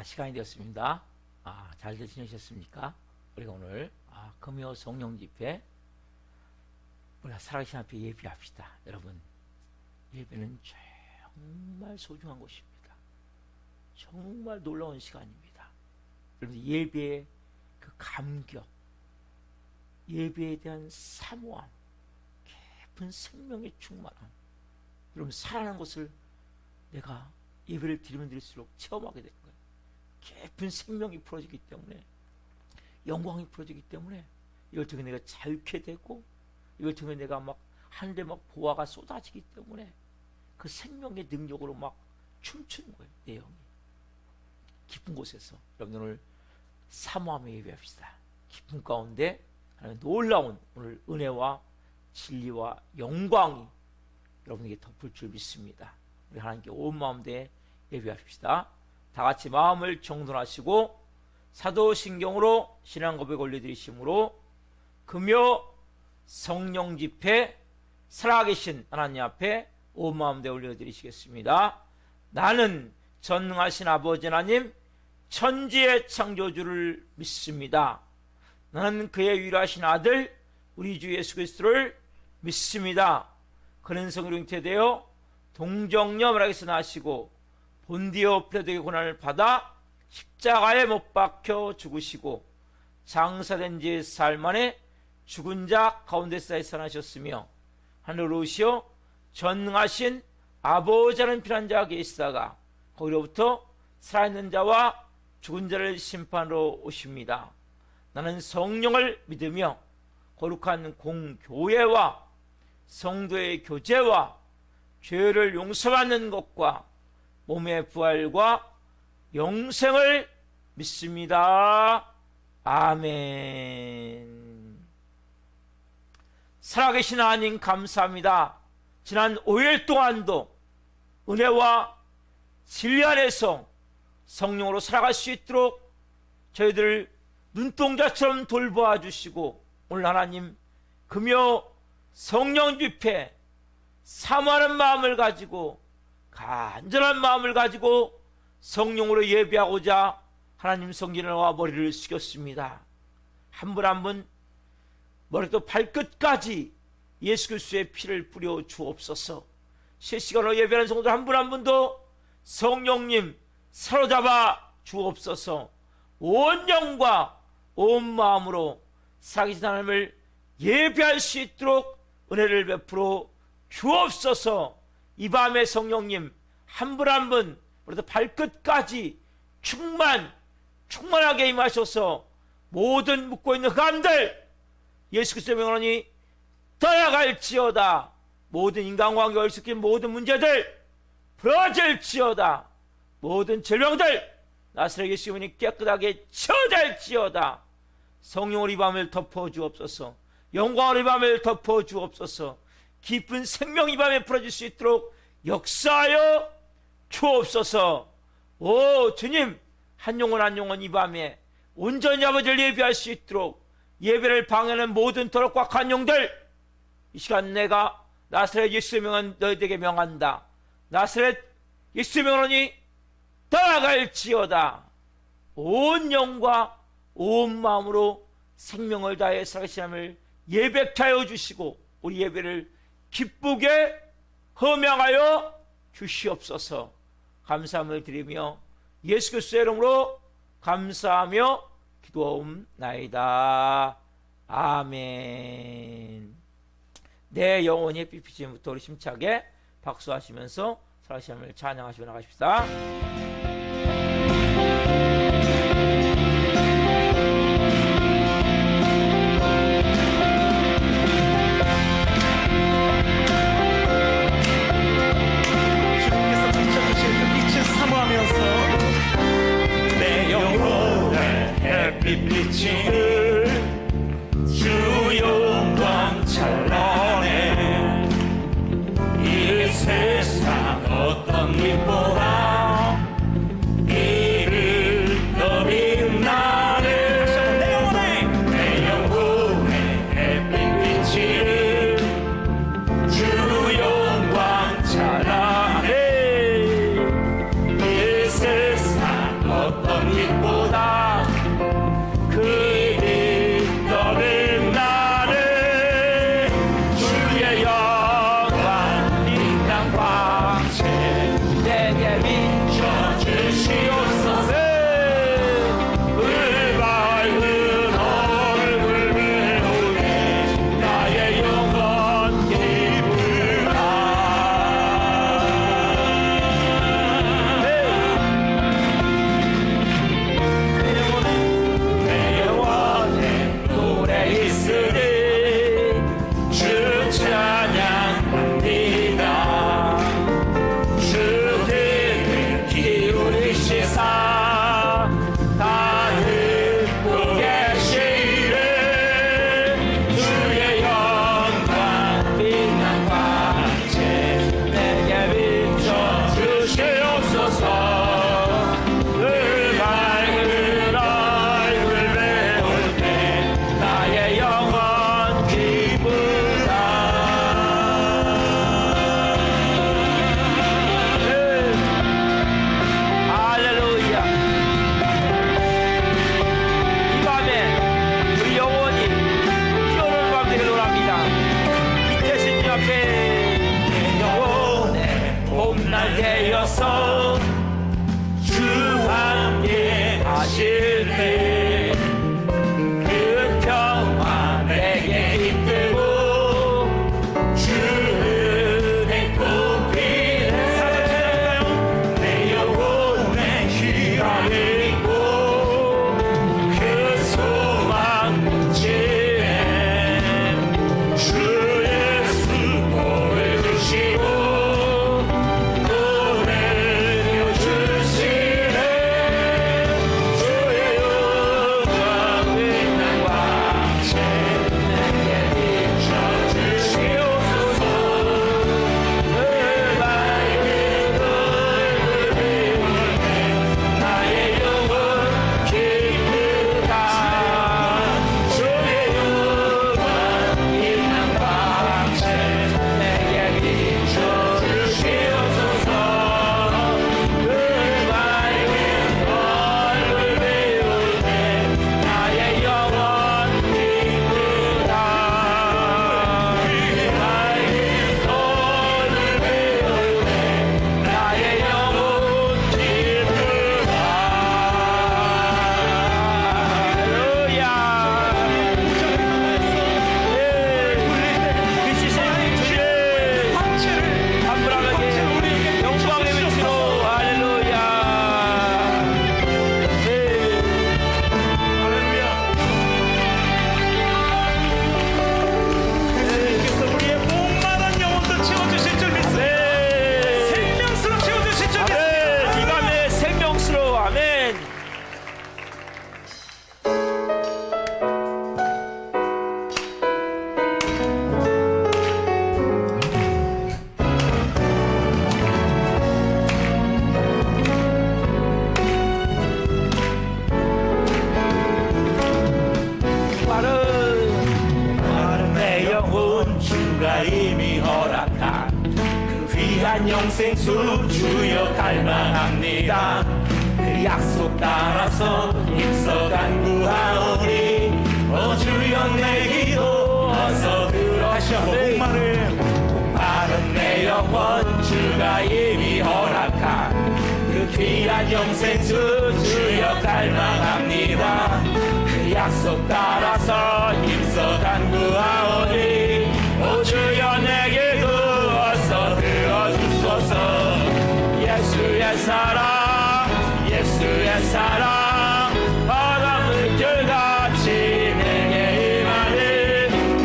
시간이 되었습니다. 잘들 지내셨습니까? 우리가 오늘 금요 성령 집회 우리가 살아계신 앞에 예배합시다. 여러분, 예배는 정말 소중한 것입니다. 정말 놀라운 시간입니다. 여러분, 예배의 그 감격, 예배에 대한 사모함, 깊은 생명의 충만함, 여러분 살아나는 것을 내가 예배를 드리면 드릴수록 체험하게 될 거예요. 깊은 생명이 풀어지기 때문에, 영광이 풀어지기 때문에 이걸 통해 내가 자유케 되고, 이걸 통해 내가 막 하늘에 막 보화가 쏟아지기 때문에 그 생명의 능력으로 막 춤추는 거예요. 내 영이 깊은 곳에서. 여러분, 오늘 사모하며 예배합시다. 깊은 가운데 하나님의 놀라운 오늘 은혜와 진리와 영광이 여러분에게 덮을 줄 믿습니다. 우리 하나님께 온 마음 다해 예배합시다. 다 같이 마음을 정돈하시고 사도신경으로 신앙 고백 올려드리심으로 금요 성령 집회 살아계신 하나님 앞에 온 마음 다해 올려드리시겠습니다. 나는 전능하신 아버지 하나님 천지의 창조주를 믿습니다. 나는 그의 유일하신 아들 우리 주 예수 그리스도를 믿습니다. 그는 성으로 잉태되어 동정녀 마리아에서 나시고 본디오 필라도의 고난을 받아 십자가에 못 박혀 죽으시고 장사된 지 사흘 만에 죽은 자 가운데서 살아나셨으며 하늘로 오시어 전능하신 아버지 하나님 필요한 자가 계시다가 거기로부터 살아있는 자와 죽은 자를 심판으로 오십니다. 나는 성령을 믿으며 거룩한 공교회와 성도의 교제와 죄를 용서받는 것과 몸의 부활과 영생을 믿습니다. 아멘. 살아계신 하나님 감사합니다. 지난 5일 동안도 은혜와 진리 안에서 성령으로 살아갈 수 있도록 저희들을 눈동자처럼 돌보아 주시고, 오늘 하나님 금요 성령 집회 사모하는 마음을 가지고, 간절한 마음을 가지고 성령으로 예배하고자 하나님 성전에와 머리를 숙였습니다. 한 분 한 분 머리부터 발끝까지 예수 그리스도의 피를 뿌려 주옵소서. 실시간으로 예배하는 성도들 한 분 한 분도 성령님 사로잡아 주옵소서. 온 영과 온 마음으로 살아계신 하나님을 예배할 수 있도록 은혜를 베풀어 주옵소서. 이 밤에 성령님 한 분 한 분 우리도 발끝까지 충만하게 임하셔서 모든 묻고 있는 흑암들 예수 그리스도의 명령이 떠나갈지어다. 모든 인간관계가 얽힌 모든 문제들 풀어질지어다. 모든 질병들 나사렛 예수 이름으로 깨끗하게 치워질지어다. 성령으로 이 밤을 덮어주옵소서. 영광으로 이 밤을 덮어주옵소서. 깊은 생명 이 밤에 풀어질 수 있도록 역사하여 주옵소서. 오 주님, 한 영혼 한 영혼 이 밤에 온전히 아버지를 예배할 수 있도록 예배를 방해하는 모든 더럽고 악한 영들, 이 시간 내가 나사렛 예수의 명은 너희에게 명한다. 나사렛 예수의 명으로니 떠나갈지어다. 온 영과 온 마음으로 생명을 다해 살아계신 하나님을 예배케 하여 주시고 우리 예배를 기쁘게 헌명하여 주시옵소서. 감사함을 드리며 예수 그리스도의 이름으로 감사하며 기도하옵나이다. 아멘. 내 영혼이 햇빛 비침부터 우리 힘차게 박수하시면서 살아계신 하나님을 찬양하시고 나가십시다. 비치는 주 영광 찬란해. 이 세상 어떤 빛보다 이를 더 빛나네. 내 영혼의 햇빛 비치는 주 영광 찬란해. 이 세상 어떤 주소서. 그 밝은 얼굴 배울 때 나의 영혼 기쁘다. 할렐루야. 이 밤에 우리 영혼이 뛰어오는 밤 되길 원합니다. 이태신 앞에 내 영혼의 봄날 되어서 주 함께 하실 때 그 평화 내게 깃들고 주 은혜 꽃피네. 내 영혼의 희망을 잊고 그 소망 묻지네. 주 예수 복을 주시고 오늘 주시네. 주의 영광 빛난 광채 내게 비춰주시옵소서. 그 밝은 얼굴 비울 때 나의 영혼 기쁘다. 주의 영광 빛난 광채 내게 비춰주시옵소서. 그 밝은 얼굴 비울 때 나의 영혼 기쁘다. 그 밝은 얼굴 비울 때 나의 영혼 기쁘다. 할렐루야. 빛이신 주님 한분하게 영광의 빛으로 할렐루야. 주님께서 우리의 목마른 영혼도 채워주실 줄 믿습니다. 생명수로 채워주실 줄 믿습니다. 이 밤에 생명수로 아멘. 마른 내 영혼 주가 이미 허락한 그 귀한 영생수 주여 갈망합니다. 그 약속 따라서 힘써 간구하오니 주여 내 기도 어서 들어주시오. 마른 내 영혼 주가 이미 허락한 그 귀한 영생수 주여 갈망합니다. 그 약속 따라서 힘써 간구하오니 주여 내게 어서 들어주소서. 예수의 사랑 예수의 사랑 바람을 결같이 내게 임하는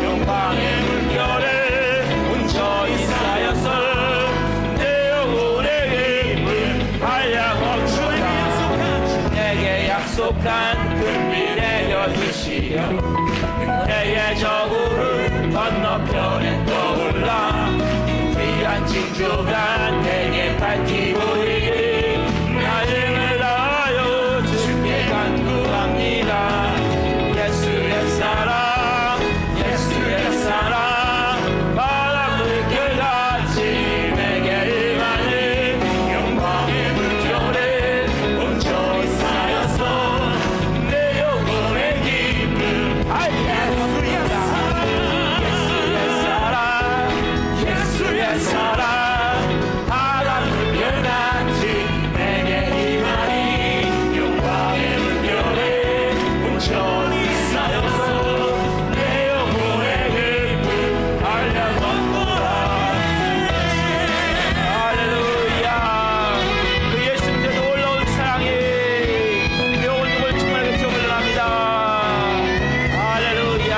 영광의 물결에 온전히 쌓여서 내 영혼의 힘을 한량없도다. 내게 약속한 금비 내려주시려 그대의 저구를 건너편에 떠올라 귀한 징조가 내게 밝히오니 나를 다하여 주께 간구합니다. 예수의 사랑 예수의 사랑 바람을 결같이 내게 임하는 영광의 물결에 온전히 쌓여서 내 영혼의 기쁨 예수의 사랑 예수의 사랑 바람을 결같이 내게 임하니 영광의 물결에 온전히 쌓여서 내 영혼의 기쁨 알려먹노라. 할렐루야. 그 예수님의 놀라운 사랑이 우리 영혼을 충만하게 채워버립니다. 할렐루야.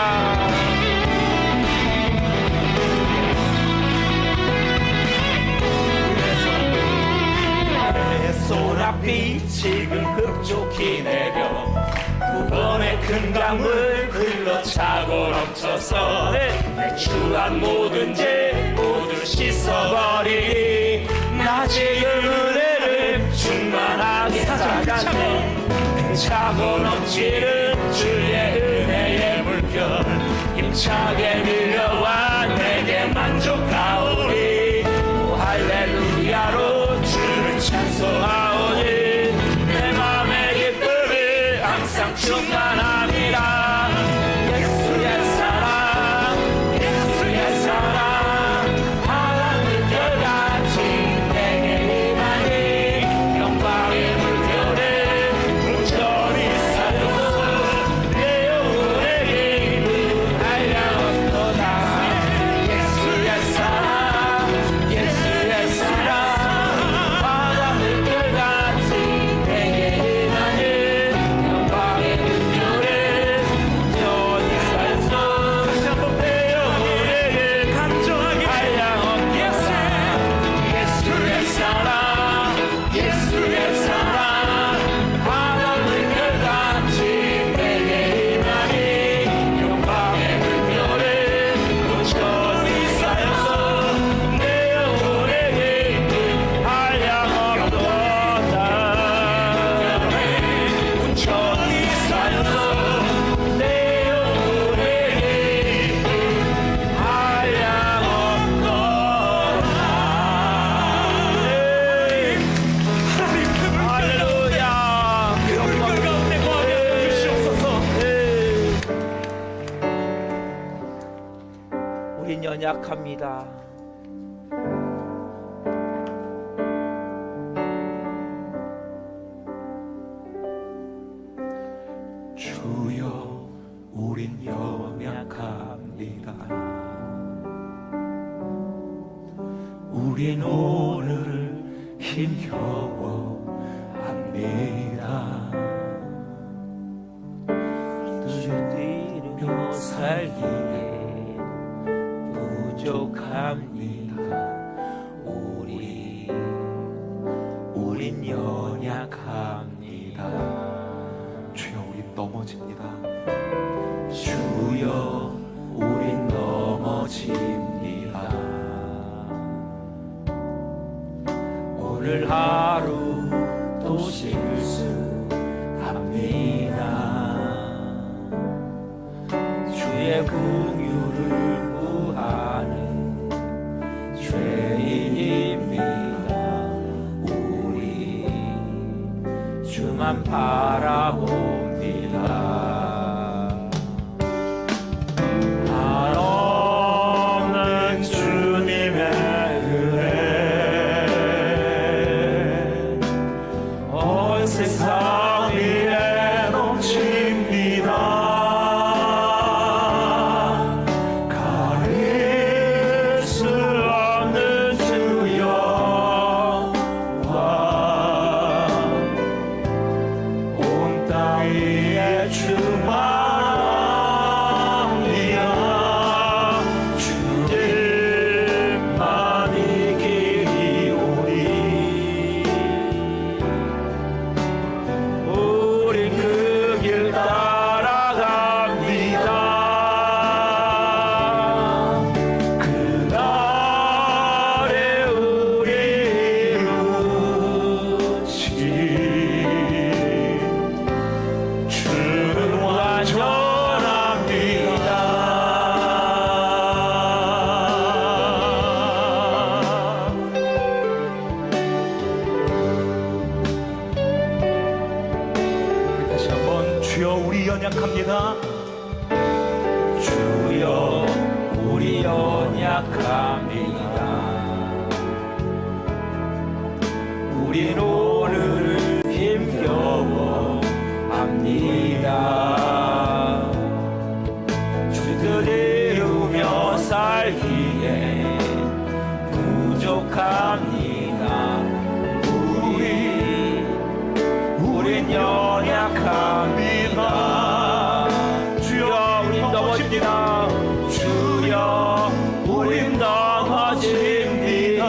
내 소낙비 지금 급속히 내려 구원의 큰 강물 흘러 차고 넘쳐서 내 추한 모든 죄 모두 씻어버리니 나 지금 은혜를 않네. 차고 넘치는 주의 은혜의 물결 힘차게 밀려와 내게 만족하오리. 오 할렐루야로 주를 찬송하오니 내 맘의 기쁨이 항상 충만합니다. 예수의 사랑 예수의 사랑 바다 물결같이 내게 임하니 영광의 물결에 온전히 살려서 내 영혼의 힘을 한량없도다. 예수의 사랑 예수의 사랑 바다 물결같이 내게 임하니 영광의 물결에 온전히 살려서 다시 한번 내 영혼의 간절하게 예수의 사랑 예수의 사랑 바다 물결같이 내게 임하니 영광의 물결에 온전히 쌓여서 내 영혼의 힘을 한량없도다. 온전히 쌓여서 내 영혼의 힘을 하나님 그 물결 할렐루야. 그 물결 가운데 거하게 주시옵소서. 우린 연약합니다. 주여 우린 연약합니다. 우린 오늘을 힘겨워합니다. 주들며 살기에 부족합니다. 우린 연약합니다. 주여 우린 넘어집니다. 주여 우린 넘어집니다. 오늘 하루도 실수합니다. 주의 긍휼을 구하는 죄인입니다. 우리 주만 바라봅니다. 한없는 주님의 은혜 온 세상 위에 넘칩니다. 가릴 수 없는 주여 온 땅 위에 충만합니다. 주님만 이기오리. 우리 그 길 따라갑니다. 그날에 우리 이루신 주는 완전합니다. 다시 한번 주여 우리 연약합니다. 주여 우리 연약합니다. 우린 오늘을 힘겨워합니다. 주들 이루며 살기에 부족합니다. 우린 연약합니다. 주여 우린 넘어집니다. 주여 우린 넘어집니다.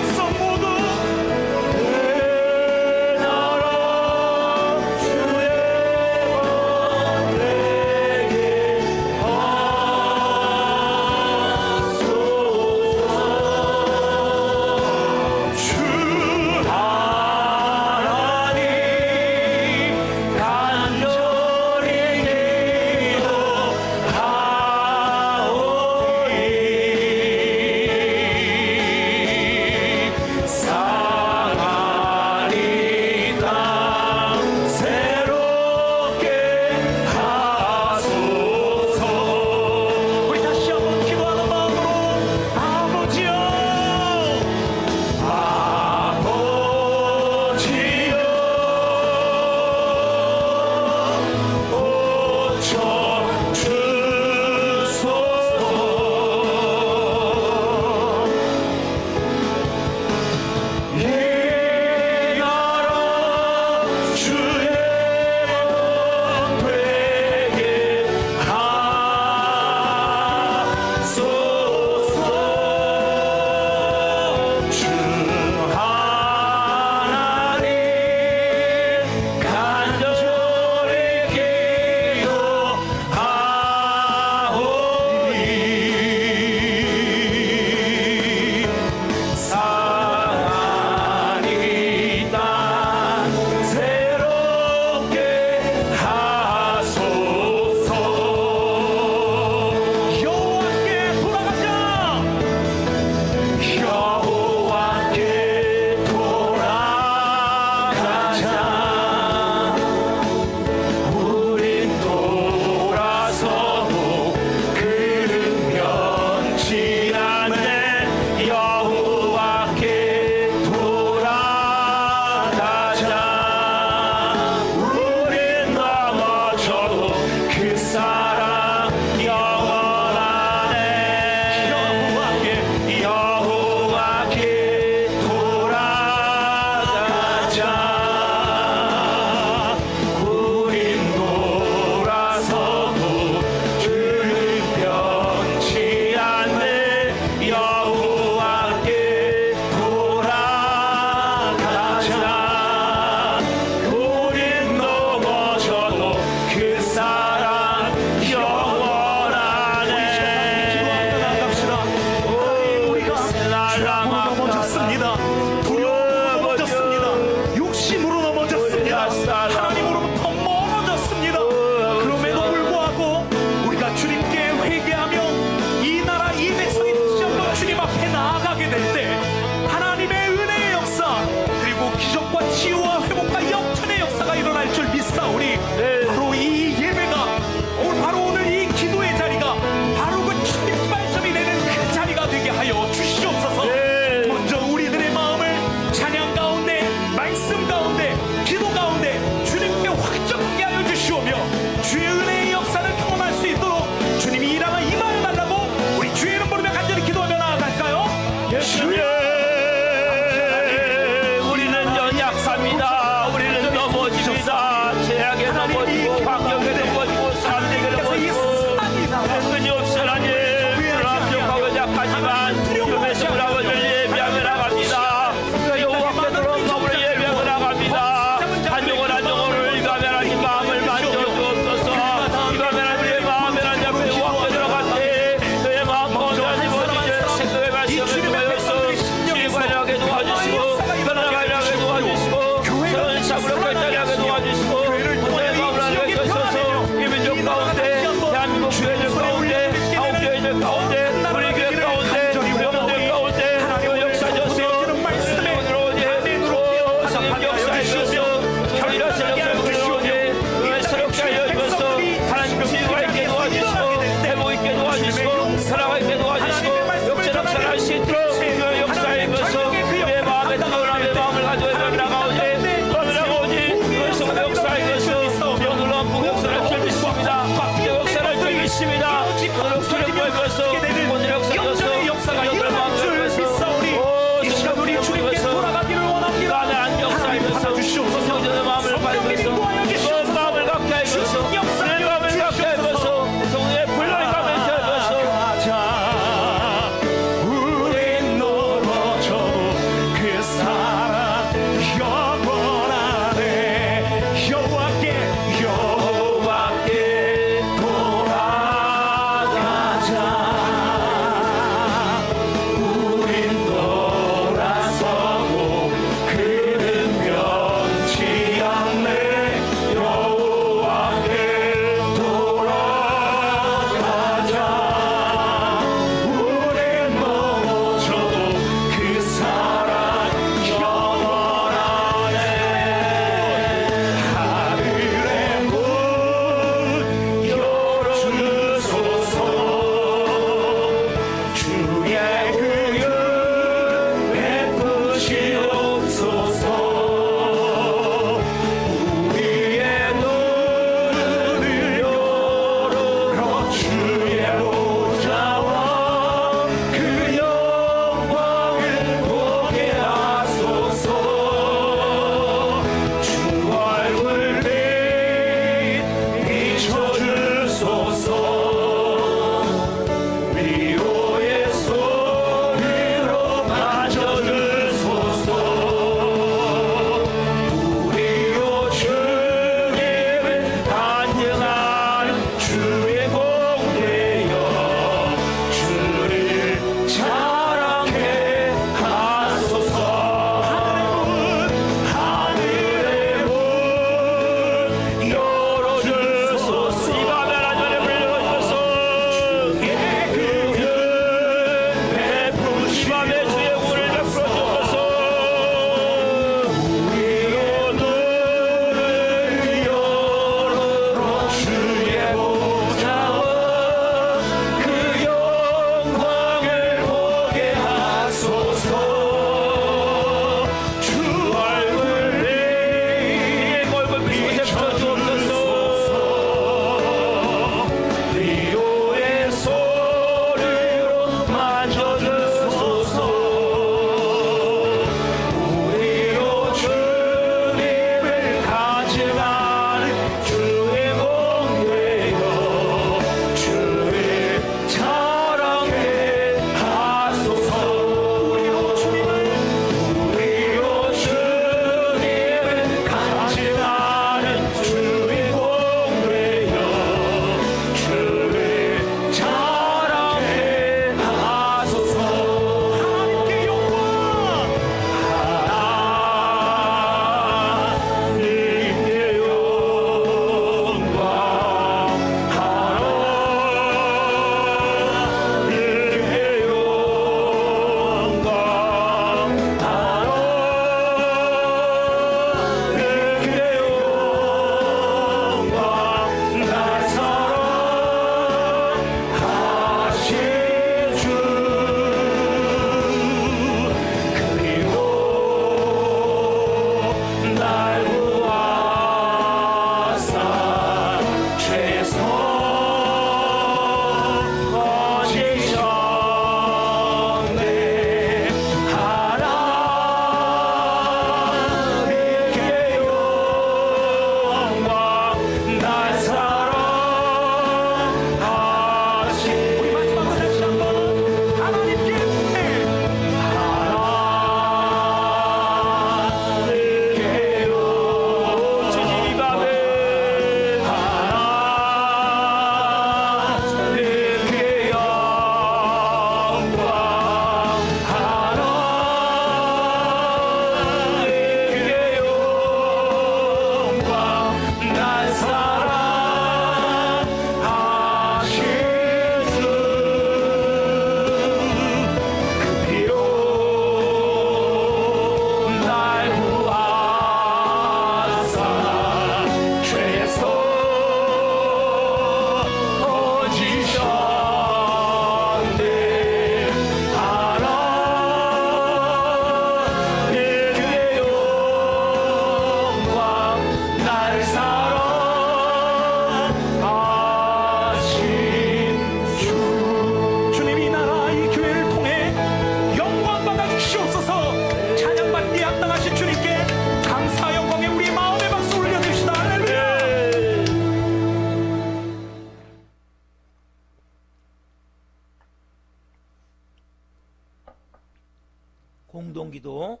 공동기도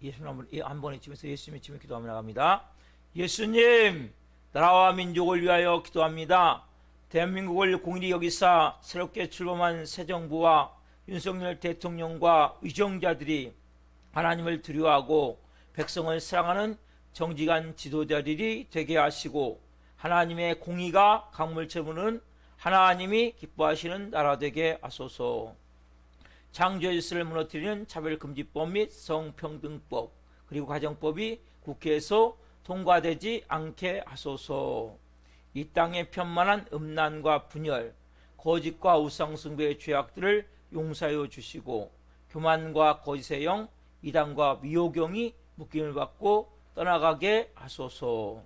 예수님 한번 외치면서 예수님 외치며 기도하며 나갑니다. 예수님, 나라와 민족을 위하여 기도합니다. 대한민국을 공인히 여기사 새롭게 출범한 새 정부와 윤석열 대통령과 의정자들이 하나님을 두려워하고 백성을 사랑하는 정직한 지도자들이 되게 하시고 하나님의 공의가 강물처럼 흐르는 하나님이 기뻐하시는 나라 되게 하소서. 창조의 질서를 무너뜨리는 차별금지법 및 성평등법 그리고 가정법이 국회에서 통과되지 않게 하소서. 이 땅의 편만한 음란과 분열, 거짓과 우상숭배의 죄악들을 용서하여 주시고 교만과 거짓의 영, 이단과 미혹영이 묶임을 받고 떠나가게 하소서.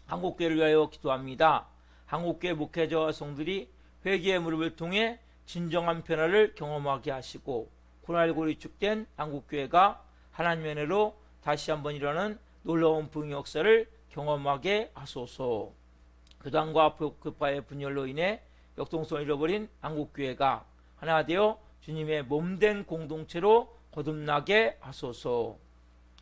한국교회를 위하여 기도합니다. 한국교회 목회자와 성들이 회개의 무릎을 통해 진정한 변화를 경험하게 하시고 코로나19로 위축된 한국교회가 하나님의 은혜로 다시 한번 일어나는 놀라운 부흥의 역사를 경험하게 하소서. 교단과 교파의 분열로 인해 역동성을 잃어버린 한국교회가 하나 되어 주님의 몸된 공동체로 거듭나게 하소서.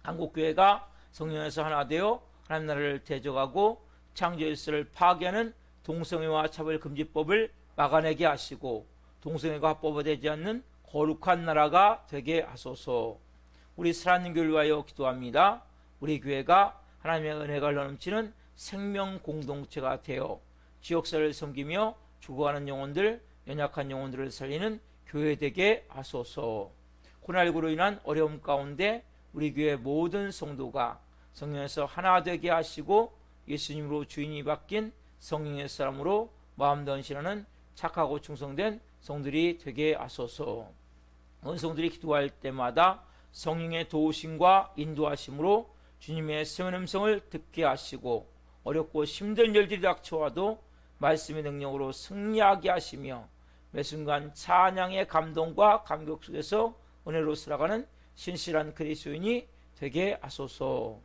한국교회가 성령에서 하나 되어 하나님 나라를 대적하고 창조 질서를 파괴하는 동성애와 차별금지법을 막아내게 하시고 동성애가 합법화되지 않는 거룩한 나라가 되게 하소서. 우리 사랑하는 교회를 위하여 기도합니다. 우리 교회가 하나님의 은혜가 넘치는 생명 공동체가 되어 지역사회를 섬기며 죽어가는 영혼들, 연약한 영혼들을 살리는 교회 되게 하소서. 코로나19로 인한 어려움 가운데 우리 교회 모든 성도가 성령에서 하나 되게 하시고 예수님으로 주인이 바뀐 성령의 사람으로 마음 전신하는 착하고 충성된 성들이 되게 하소서. 성들이 기도할 때마다 성령의 도우심과 인도하심으로 주님의 세운 음성을 듣게 하시고 어렵고 힘든 일들이 닥쳐와도 말씀의 능력으로 승리하게 하시며 매 순간 찬양의 감동과 감격 속에서 은혜로 살아가는 신실한 그리스도인이 되게 하소서.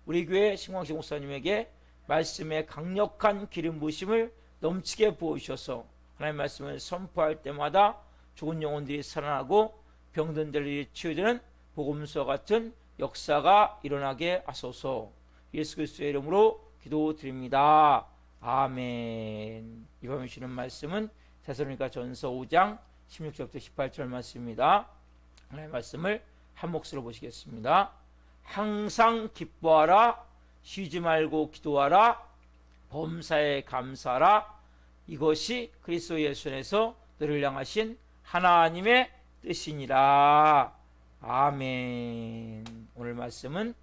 우리 교회 신광식 목사님에게 말씀의 강력한 기름 부으심을 넘치게 부으셔서 하나님의 말씀을 선포할 때마다 죽은 영혼들이 살아나고 병든 자들이 치유되는 복음서와 같은 역사가 일어나게 하소서. 예수 그리스도의 이름으로 기도드립니다. 아멘. 이밤에 주시는 말씀은 데살로니가 전서 5장 16절부터 18절 말씀입니다. 하나님의 말씀을 한 몫으로 보시겠습니다. 항상 기뻐하라, 쉬지 말고 기도하라, 범사에 감사하라. 이것이 그리스도 예수 안에서 너를 향하신 하나님의 뜻이니라. 아멘. 오늘 말씀은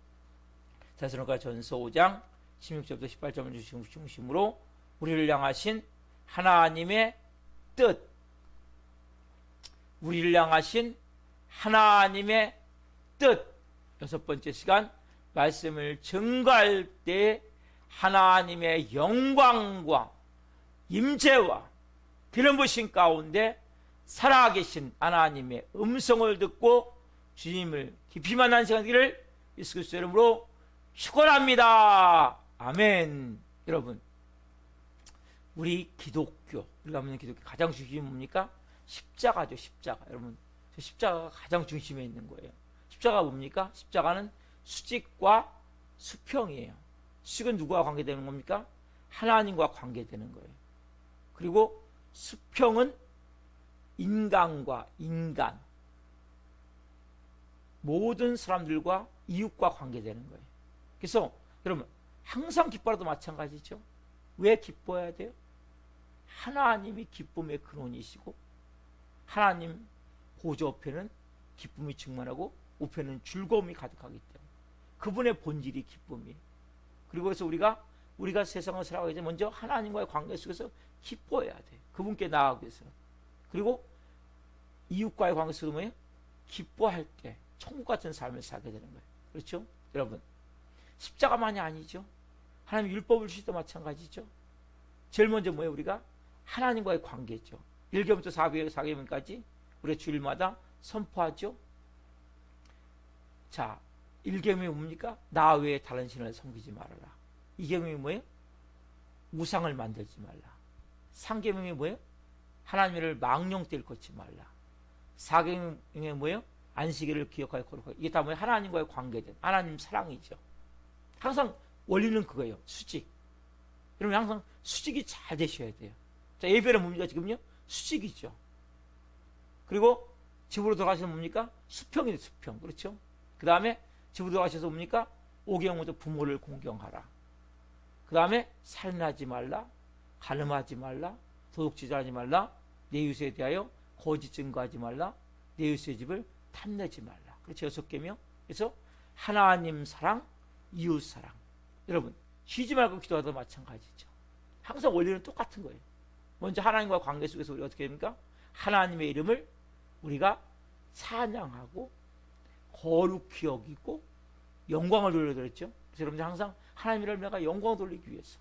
데살로니가 전서 5장 16절부터 18절을 중심으로 우리를 향하신 하나님의 뜻, 우리를 향하신 하나님의 뜻. 6번째 시간 말씀을 증거할 때 하나님의 영광과 임재와 기름 부으심 가운데 살아계신 하나님의 음성을 듣고 주님을 깊이 만난 시간 되기를 예수 그리스도 이름으로 축원합니다. 아멘. 여러분, 우리 기독교, 우리가 믿는 기독교 가장 중심이 뭡니까? 십자가죠. 십자가. 여러분, 저 십자가가 가장 중심에 있는 거예요. 십자가 뭡니까? 십자가는 수직과 수평이에요. 수직은 누구와 관계되는 겁니까? 하나님과 관계되는 거예요. 그리고 수평은 인간과 인간, 모든 사람들과 이웃과 관계되는 거예요. 그래서 여러분, 항상 기뻐라도 마찬가지죠. 왜 기뻐해야 돼요? 하나님이 기쁨의 근원이시고 하나님 보좌 옆에는 기쁨이 충만하고 우편은 즐거움이 가득하기 때문에 그분의 본질이 기쁨이에요. 그리고 그래서 우리가 세상을 살아가기 전에 먼저 하나님과의 관계 속에서 기뻐해야 돼요. 그분께 나아가기 위해서. 그리고 이웃과의 관계 속에서 뭐예요? 기뻐할 때 천국 같은 삶을 살게 되는 거예요. 그렇죠? 여러분, 십자가만이 아니죠. 하나님 율법을 주실 때 마찬가지죠. 제일 먼저 뭐예요? 우리가 하나님과의 관계죠. 1계명부터 4계명까지 우리가 주일마다 선포하죠. 자, 1계명이 뭡니까? 나 외에 다른 신을 섬기지 말아라. 2계명이 뭐예요? 우상을 만들지 말라. 3계명이 뭐예요? 하나님을 망령되이 걷지 말라. 4계명이 뭐예요? 안식일을 기억하여 거룩하게. 이게 다 뭐예요? 하나님과의 관계된 하나님 사랑이죠. 항상 원리는 그거예요. 수직. 여러분 항상 수직이 잘 되셔야 돼요. 자, 예배는 뭡니까 지금요? 수직이죠. 그리고 집으로 돌아가시면 뭡니까? 수평이에요. 수평. 그렇죠? 그 다음에 집으로 돌아가셔서 뭡니까? 오경부터 부모를 공경하라. 그 다음에 살인하지 말라, 간음하지 말라, 도둑질하지 말라, 내 이웃에 대하여 거짓 증거하지 말라, 내 이웃의 집을 탐내지 말라. 그렇죠? 6개명. 그래서 하나님 사랑, 이웃 사랑. 여러분 쉬지 말고 기도하도 마찬가지죠. 항상 원리는 똑같은 거예요. 먼저 하나님과 관계 속에서 우리가 어떻게 됩니까? 하나님의 이름을 우리가 찬양하고 거룩히 여기고 영광을 돌려드렸죠. 그래서 여러분들 항상 하나님의 이름을 내가 영광을 돌리기 위해서,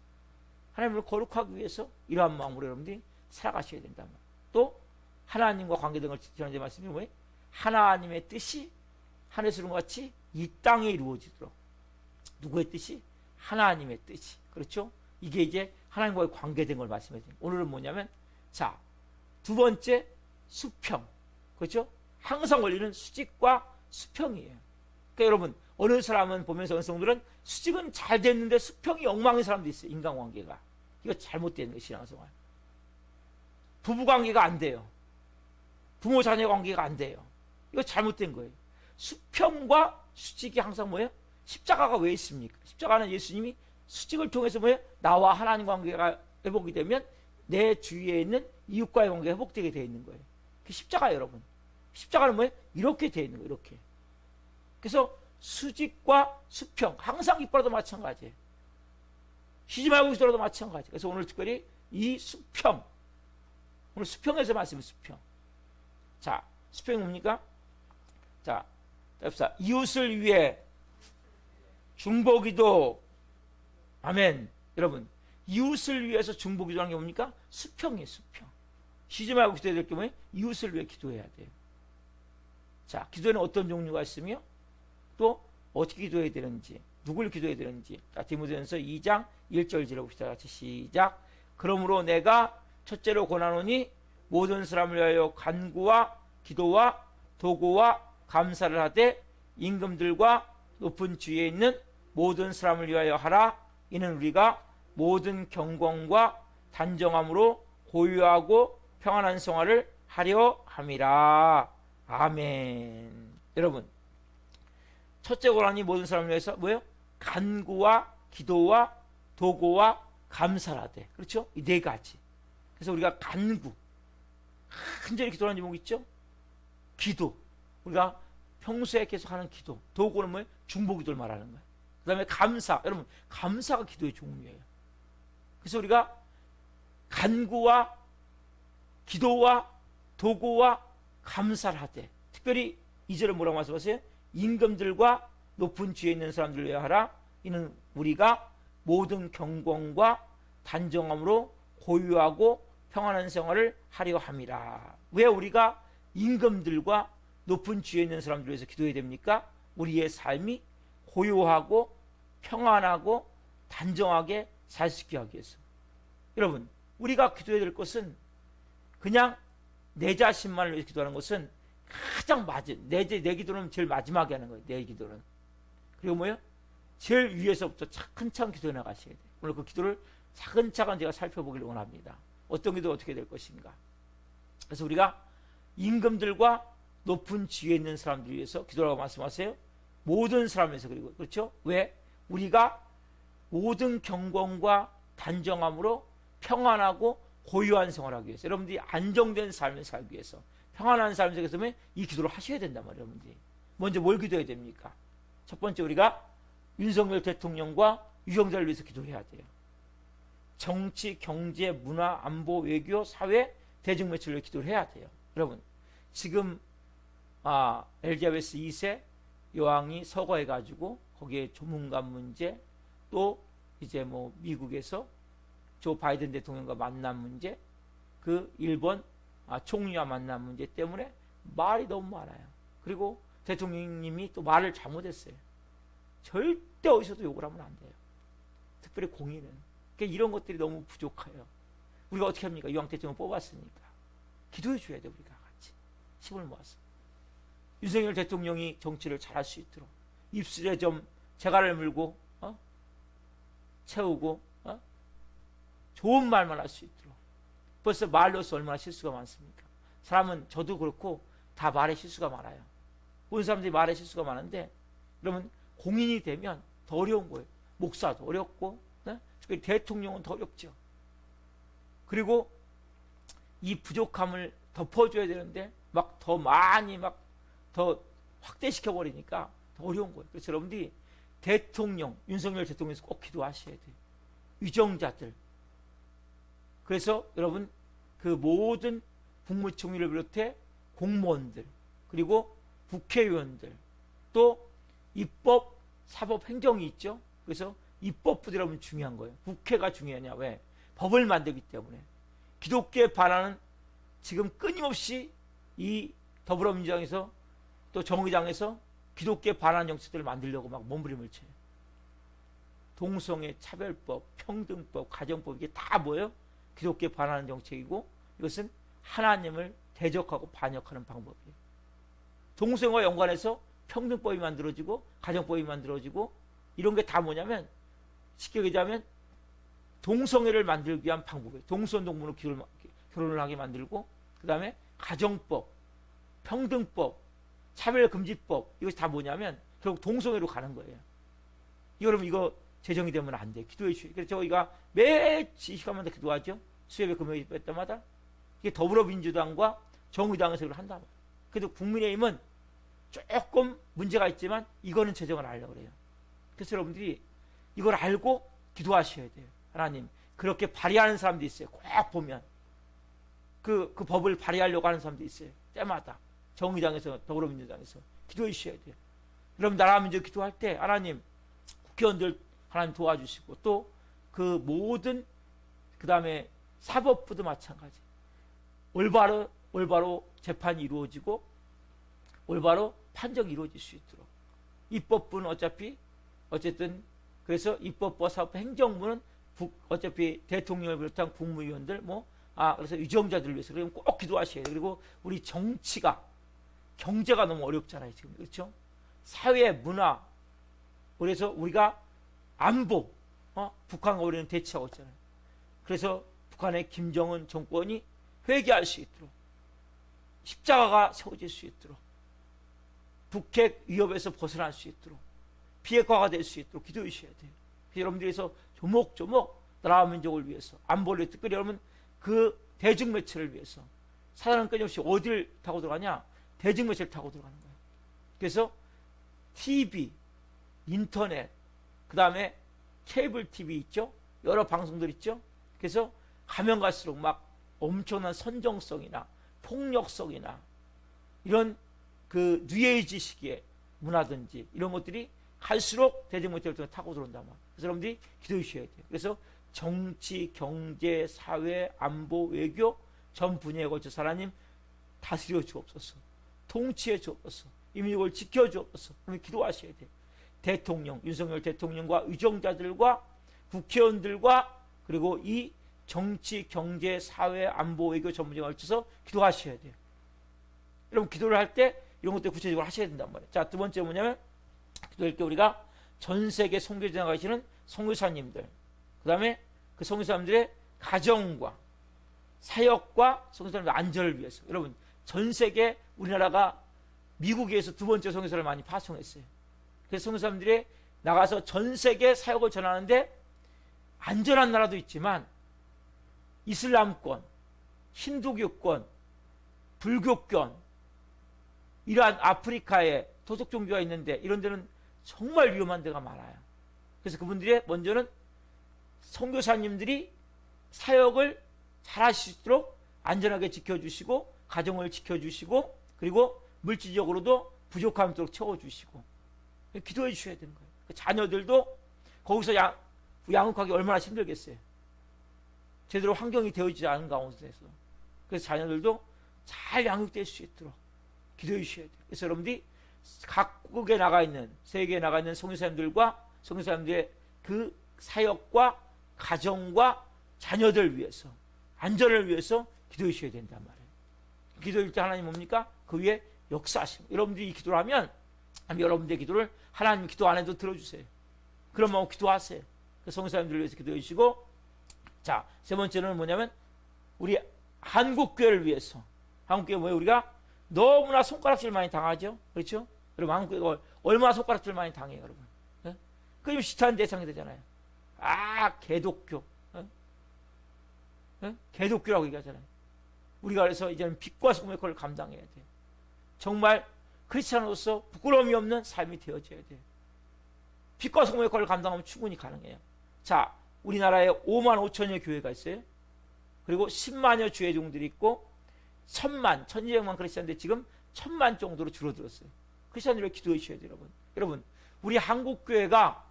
하나님을 거룩하기 위해서 이러한 마음으로 여러분들이 살아가셔야 된다. 또 하나님과 관계된 걸 지난주에 말씀이 뭐예요? 하나님의 뜻이 하늘에서 이룬 것 같이 이 땅에 이루어지도록. 누구의 뜻이? 하나님의 뜻이. 그렇죠? 이게 이제 하나님과의 관계된 걸 말씀해 드립니다. 오늘은 뭐냐면, 자, 두 번째 수평. 그렇죠? 항상 원리는 수직과 수평이에요. 그러니까 여러분 어느 사람은 보면서 어느 성도들은 수직은 잘 됐는데 수평이 엉망인 사람도 있어요. 인간관계가. 이거 잘못되는 거예요. 신앙생활. 부부관계가 안 돼요. 부모 자녀 관계가 안 돼요. 이거 잘못된 거예요. 수평과 수직이 항상 뭐예요? 십자가가 왜 있습니까? 십자가는 예수님이 수직을 통해서 뭐예요? 나와 하나님 관계가 회복이 되면 내 주위에 있는 이웃과의 관계가 회복되게 되어 있는 거예요. 그게 십자가예요, 여러분. 십자가는 뭐예요? 이렇게 되어 있는 거예요. 이렇게. 그래서 수직과 수평 항상 기뻐라도 마찬가지예요. 쉬지 말고 기도라도 마찬가지. 그래서 오늘 특별히 이 수평, 오늘 수평에서 말씀은 수평. 자, 수평이 뭡니까? 자, 봅시다. 이웃을 위해 중보기도. 아멘. 여러분 이웃을 위해서 중보기도하는 게 뭡니까? 수평이에요. 수평. 쉬지 말고 기도해야 될 게 뭐예요? 이웃을 위해 기도해야 돼요. 자, 기도에는 어떤 종류가 있으며 또 어떻게 기도해야 되는지, 누굴 기도해야 되는지. 자, 디모데전서 2장 1절 읽어봅시다. 같이 시작. 그러므로 내가 첫째로 권하노니 모든 사람을 위하여 간구와 기도와 도구와 감사를 하되 임금들과 높은 지위에 있는 모든 사람을 위하여 하라. 이는 우리가 모든 경건과 단정함으로 고유하고 평안한 생활을 하려 함이라. 아멘. 여러분 첫째 권한이 모든 사람을 위해서 뭐예요? 간구와 기도와 도구와 감사를 하되. 그렇죠? 이 네 가지. 그래서 우리가 간구, 간절히 기도하는 제목 있죠? 기도, 우리가 평소에 계속 하는 기도. 도구는 뭐예요? 중보기도를 말하는 거예요. 그 다음에 감사. 여러분 감사가 기도의 종류예요. 그래서 우리가 간구와 기도와 도구와 감사를 하되, 특별히 2절에 뭐라고 말씀하세요? 임금들과 높은 지위에 있는 사람들을 위하여 하라. 이는 우리가 모든 경건과 단정함으로 고유하고 평안한 생활을 하려 함이라. 왜 우리가 임금들과 높은 지위에 있는 사람들을 위해서 기도해야 됩니까? 우리의 삶이 고요하고 평안하고 단정하게 살 수 있게 하기 위해서. 여러분 우리가 기도해야 될 것은 그냥 내 자신만을 위해서 기도하는 것은 가장 맞은, 내 기도는 제일 마지막에 하는 거예요. 내 기도는. 그리고 뭐예요? 제일 위에서부터 차근차근 기도해 나가셔야 돼요. 오늘 그 기도를 차근차근 제가 살펴보기를 원합니다. 어떤 기도가 어떻게 될 것인가. 그래서 우리가 임금들과 높은 지위에 있는 사람들 위해서 기도라고 말씀하세요. 모든 사람을 위해서. 그리고 그렇죠? 왜? 우리가 모든 경건과 단정함으로 평안하고 고유한 생활을 하기 위해서, 여러분들이 안정된 삶을 살기 위해서, 평안한 삶을 살기 위해서 이 기도를 하셔야 된단 말이에요. 여러분들이 먼저 뭘 기도해야 됩니까? 첫 번째 우리가 윤석열 대통령과 유정자를 위해서 기도해야 돼요. 정치, 경제, 문화, 안보, 외교, 사회, 대중매체를 위해 기도를 해야 돼요. 여러분 지금 엘리자베스 2세 여왕이 서거해가지고 거기에 조문관 문제, 또 이제 뭐 미국에서 조 바이든 대통령과 만난 문제, 그 일본 총리와 만난 문제 때문에 말이 너무 많아요. 그리고 대통령님이 또 말을 잘못했어요. 절대 어디서도 욕을 하면 안 돼요. 특별히 공인은. 그러니까 이런 것들이 너무 부족해요. 우리가 어떻게 합니까? 이왕 대통령 뽑았으니까 기도해 줘야 돼. 우리가 같이 힘을 모아서. 윤석열 대통령이 정치를 잘할 수 있도록 입술에 좀 재갈을 물고 채우고 좋은 말만 할 수 있도록. 벌써 말로서 얼마나 실수가 많습니까? 사람은 저도 그렇고 다 말에 실수가 많아요. 모든 사람들이 말에 실수가 많은데 그러면 공인이 되면 더 어려운 거예요. 목사도 어렵고 특히 대통령은 더 어렵죠. 그리고 이 부족함을 덮어줘야 되는데 막 더 많이 막 더 확대시켜 버리니까 더 어려운 거예요. 그래서 여러분들이 대통령, 윤석열 대통령에서 꼭 기도하셔야 돼요. 위정자들. 그래서 여러분 그 모든 국무총리를 비롯해 공무원들 그리고 국회의원들 또 입법, 사법, 행정이 있죠. 그래서 입법부도 여러분 중요한 거예요. 국회가 중요하냐? 왜? 법을 만들기 때문에. 기독교에 반하는 지금 끊임없이 이 더불어민주당에서 또 정의당에서 기독교에 반하는 정책들을 만들려고 막 몸부림을 쳐요. 동성애 차별법, 평등법, 가정법 이게 다 뭐예요? 기독교에 반하는 정책이고 이것은 하나님을 대적하고 반역하는 방법이에요. 동성애와 연관해서 평등법이 만들어지고 가정법이 만들어지고 이런 게 다 뭐냐면 쉽게 얘기하면 동성애를 만들기 위한 방법이에요. 동성동물로 결혼을 하게 만들고 그 다음에 가정법, 평등법, 차별금지법 이것이 다 뭐냐면 결국 동성애로 가는 거예요. 여러분 이거 제정이 되면 안 돼. 기도해 주세요. 그래서 저희가 매일 이 시간마다 기도하죠. 수요일 금요일 때마다. 이게 더불어민주당과 정의당에서 이걸 한단 말이에요. 그래도 국민의힘은 조금 문제가 있지만 이거는 제정을 하려고 그래요. 그래서 여러분들이 이걸 알고 기도하셔야 돼요. 하나님 그렇게 발의하는 사람도 있어요. 꼭 보면 그 법을 발의하려고 하는 사람도 있어요. 때마다 정의당에서 더불어민주당에서 기도해 주셔야 돼요. 여러분 나라 민족 기도할 때 하나님 국회의원들 하나님 도와주시고 또 그 모든 그 다음에 사법부도 마찬가지 올바로 재판이 이루어지고 올바로 판정이 이루어질 수 있도록 입법부는 어쨌든 그래서 입법부와 사법 행정부는 어차피 대통령을 비롯한 국무위원들 그래서 유정자들을 위해서 그럼 꼭 기도하셔야 돼요. 그리고 우리 정치가 경제가 너무 어렵잖아요 지금. 그렇죠? 사회 문화 그래서 우리가 안보 북한과 우리는 대치하고 있잖아요. 그래서 북한의 김정은 정권이 회개할 수 있도록 십자가가 세워질 수 있도록 북핵 위협에서 벗어날 수 있도록 비핵화가 될 수 있도록 기도해 주셔야 돼요. 여러분들께서 조목조목 나라와 민족을 위해서 안보를 위해서 특별히 여러분 그 대중매체를 위해서 사단은 끊임없이 어디를 타고 들어가냐? 대중매체를 타고 들어가는 거예요. 그래서 TV, 인터넷, 그 다음에 케이블 TV 있죠? 여러 방송들 있죠? 그래서 가면 갈수록 막 엄청난 선정성이나 폭력성이나 이런 그 뉴에이지 시기의 문화든지 이런 것들이 갈수록 대중매체를 통해 타고 들어온단 말이에요. 그래서 여러분들이 기도해 주셔야 돼요. 그래서 정치, 경제, 사회, 안보, 외교 전 분야에 걸쳐서 하나님 다스려 주옵소서. 통치해 주옵소서. 이 민족을 지켜 주옵소서. 그러면 기도하셔야 돼요. 대통령, 윤석열 대통령과 의정자들과 국회의원들과 그리고 이 정치, 경제, 사회, 안보, 외교 전 분야에 걸쳐서 기도하셔야 돼요. 여러분 기도를 할 때 이런 것들 구체적으로 하셔야 된단 말이에요. 자, 두 번째 뭐냐면 기도할 때 우리가 전 세계 선교지에 나가시는 선교사님들 그 다음에 그 선교사님들의 가정과 사역과 선교사님들 안전을 위해서 여러분 전 세계 우리나라가 미국에서 두 번째 선교사를 많이 파송했어요. 그래서 선교사님들이 나가서 전 세계 사역을 전하는데 안전한 나라도 있지만 이슬람권, 힌두교권, 불교권 이러한 아프리카에 토속 종교가 있는데 이런 데는 정말 위험한 데가 많아요. 그래서 그분들이 먼저는 선교사님들이 사역을 잘 하실 수 있도록 안전하게 지켜주시고 가정을 지켜주시고 그리고 물질적으로도 부족함이 있도록 채워주시고 기도해 주셔야 되는 거예요. 자녀들도 거기서 양육하기 얼마나 힘들겠어요. 제대로 환경이 되어지지 않은 가운데서 그래서 자녀들도 잘 양육될 수 있도록 기도해 주셔야 돼요. 그래서 여러분들이 각국에 나가 있는 세계에 나가 있는 선교사님들과 선교사님들의 그 사역과 가정과 자녀들 위해서 안전을 위해서 기도해 주셔야 된단 말이에요. 기도할 때 하나님 뭡니까? 그 위에 역사하심. 여러분들이 이 기도를 하면 여러분들의 기도를 하나님 기도 안 해도 들어주세요. 그런 마음 기도하세요. 그 성사님들을 위해서 기도해 주시고, 자, 세 번째는 뭐냐면 우리 한국교회를 위해서. 한국교회 뭐예요? 우리가 너무나 손가락질 많이 당하죠. 그렇죠? 여러분 한국교회가 얼마나 손가락질 많이 당해요, 여러분. 네? 그럼 시탄 대상이 되잖아요. 개독교. 개독교라고 얘기하잖아요. 우리가 그래서 이제는 빛과 소금의 역할을 감당해야 돼요. 정말 크리스찬으로서 부끄러움이 없는 삶이 되어져야 돼요. 빛과 소금의 역할을 감당하면 충분히 가능해요. 자, 우리나라에 5만 5천여 교회가 있어요. 그리고 10만여 주회종들이 있고 1200만 크리스찬인데 지금 1000만 정도로 줄어들었어요. 크리스찬들을 기도해 주셔야 돼요, 여러분. 여러분, 우리 한국교회가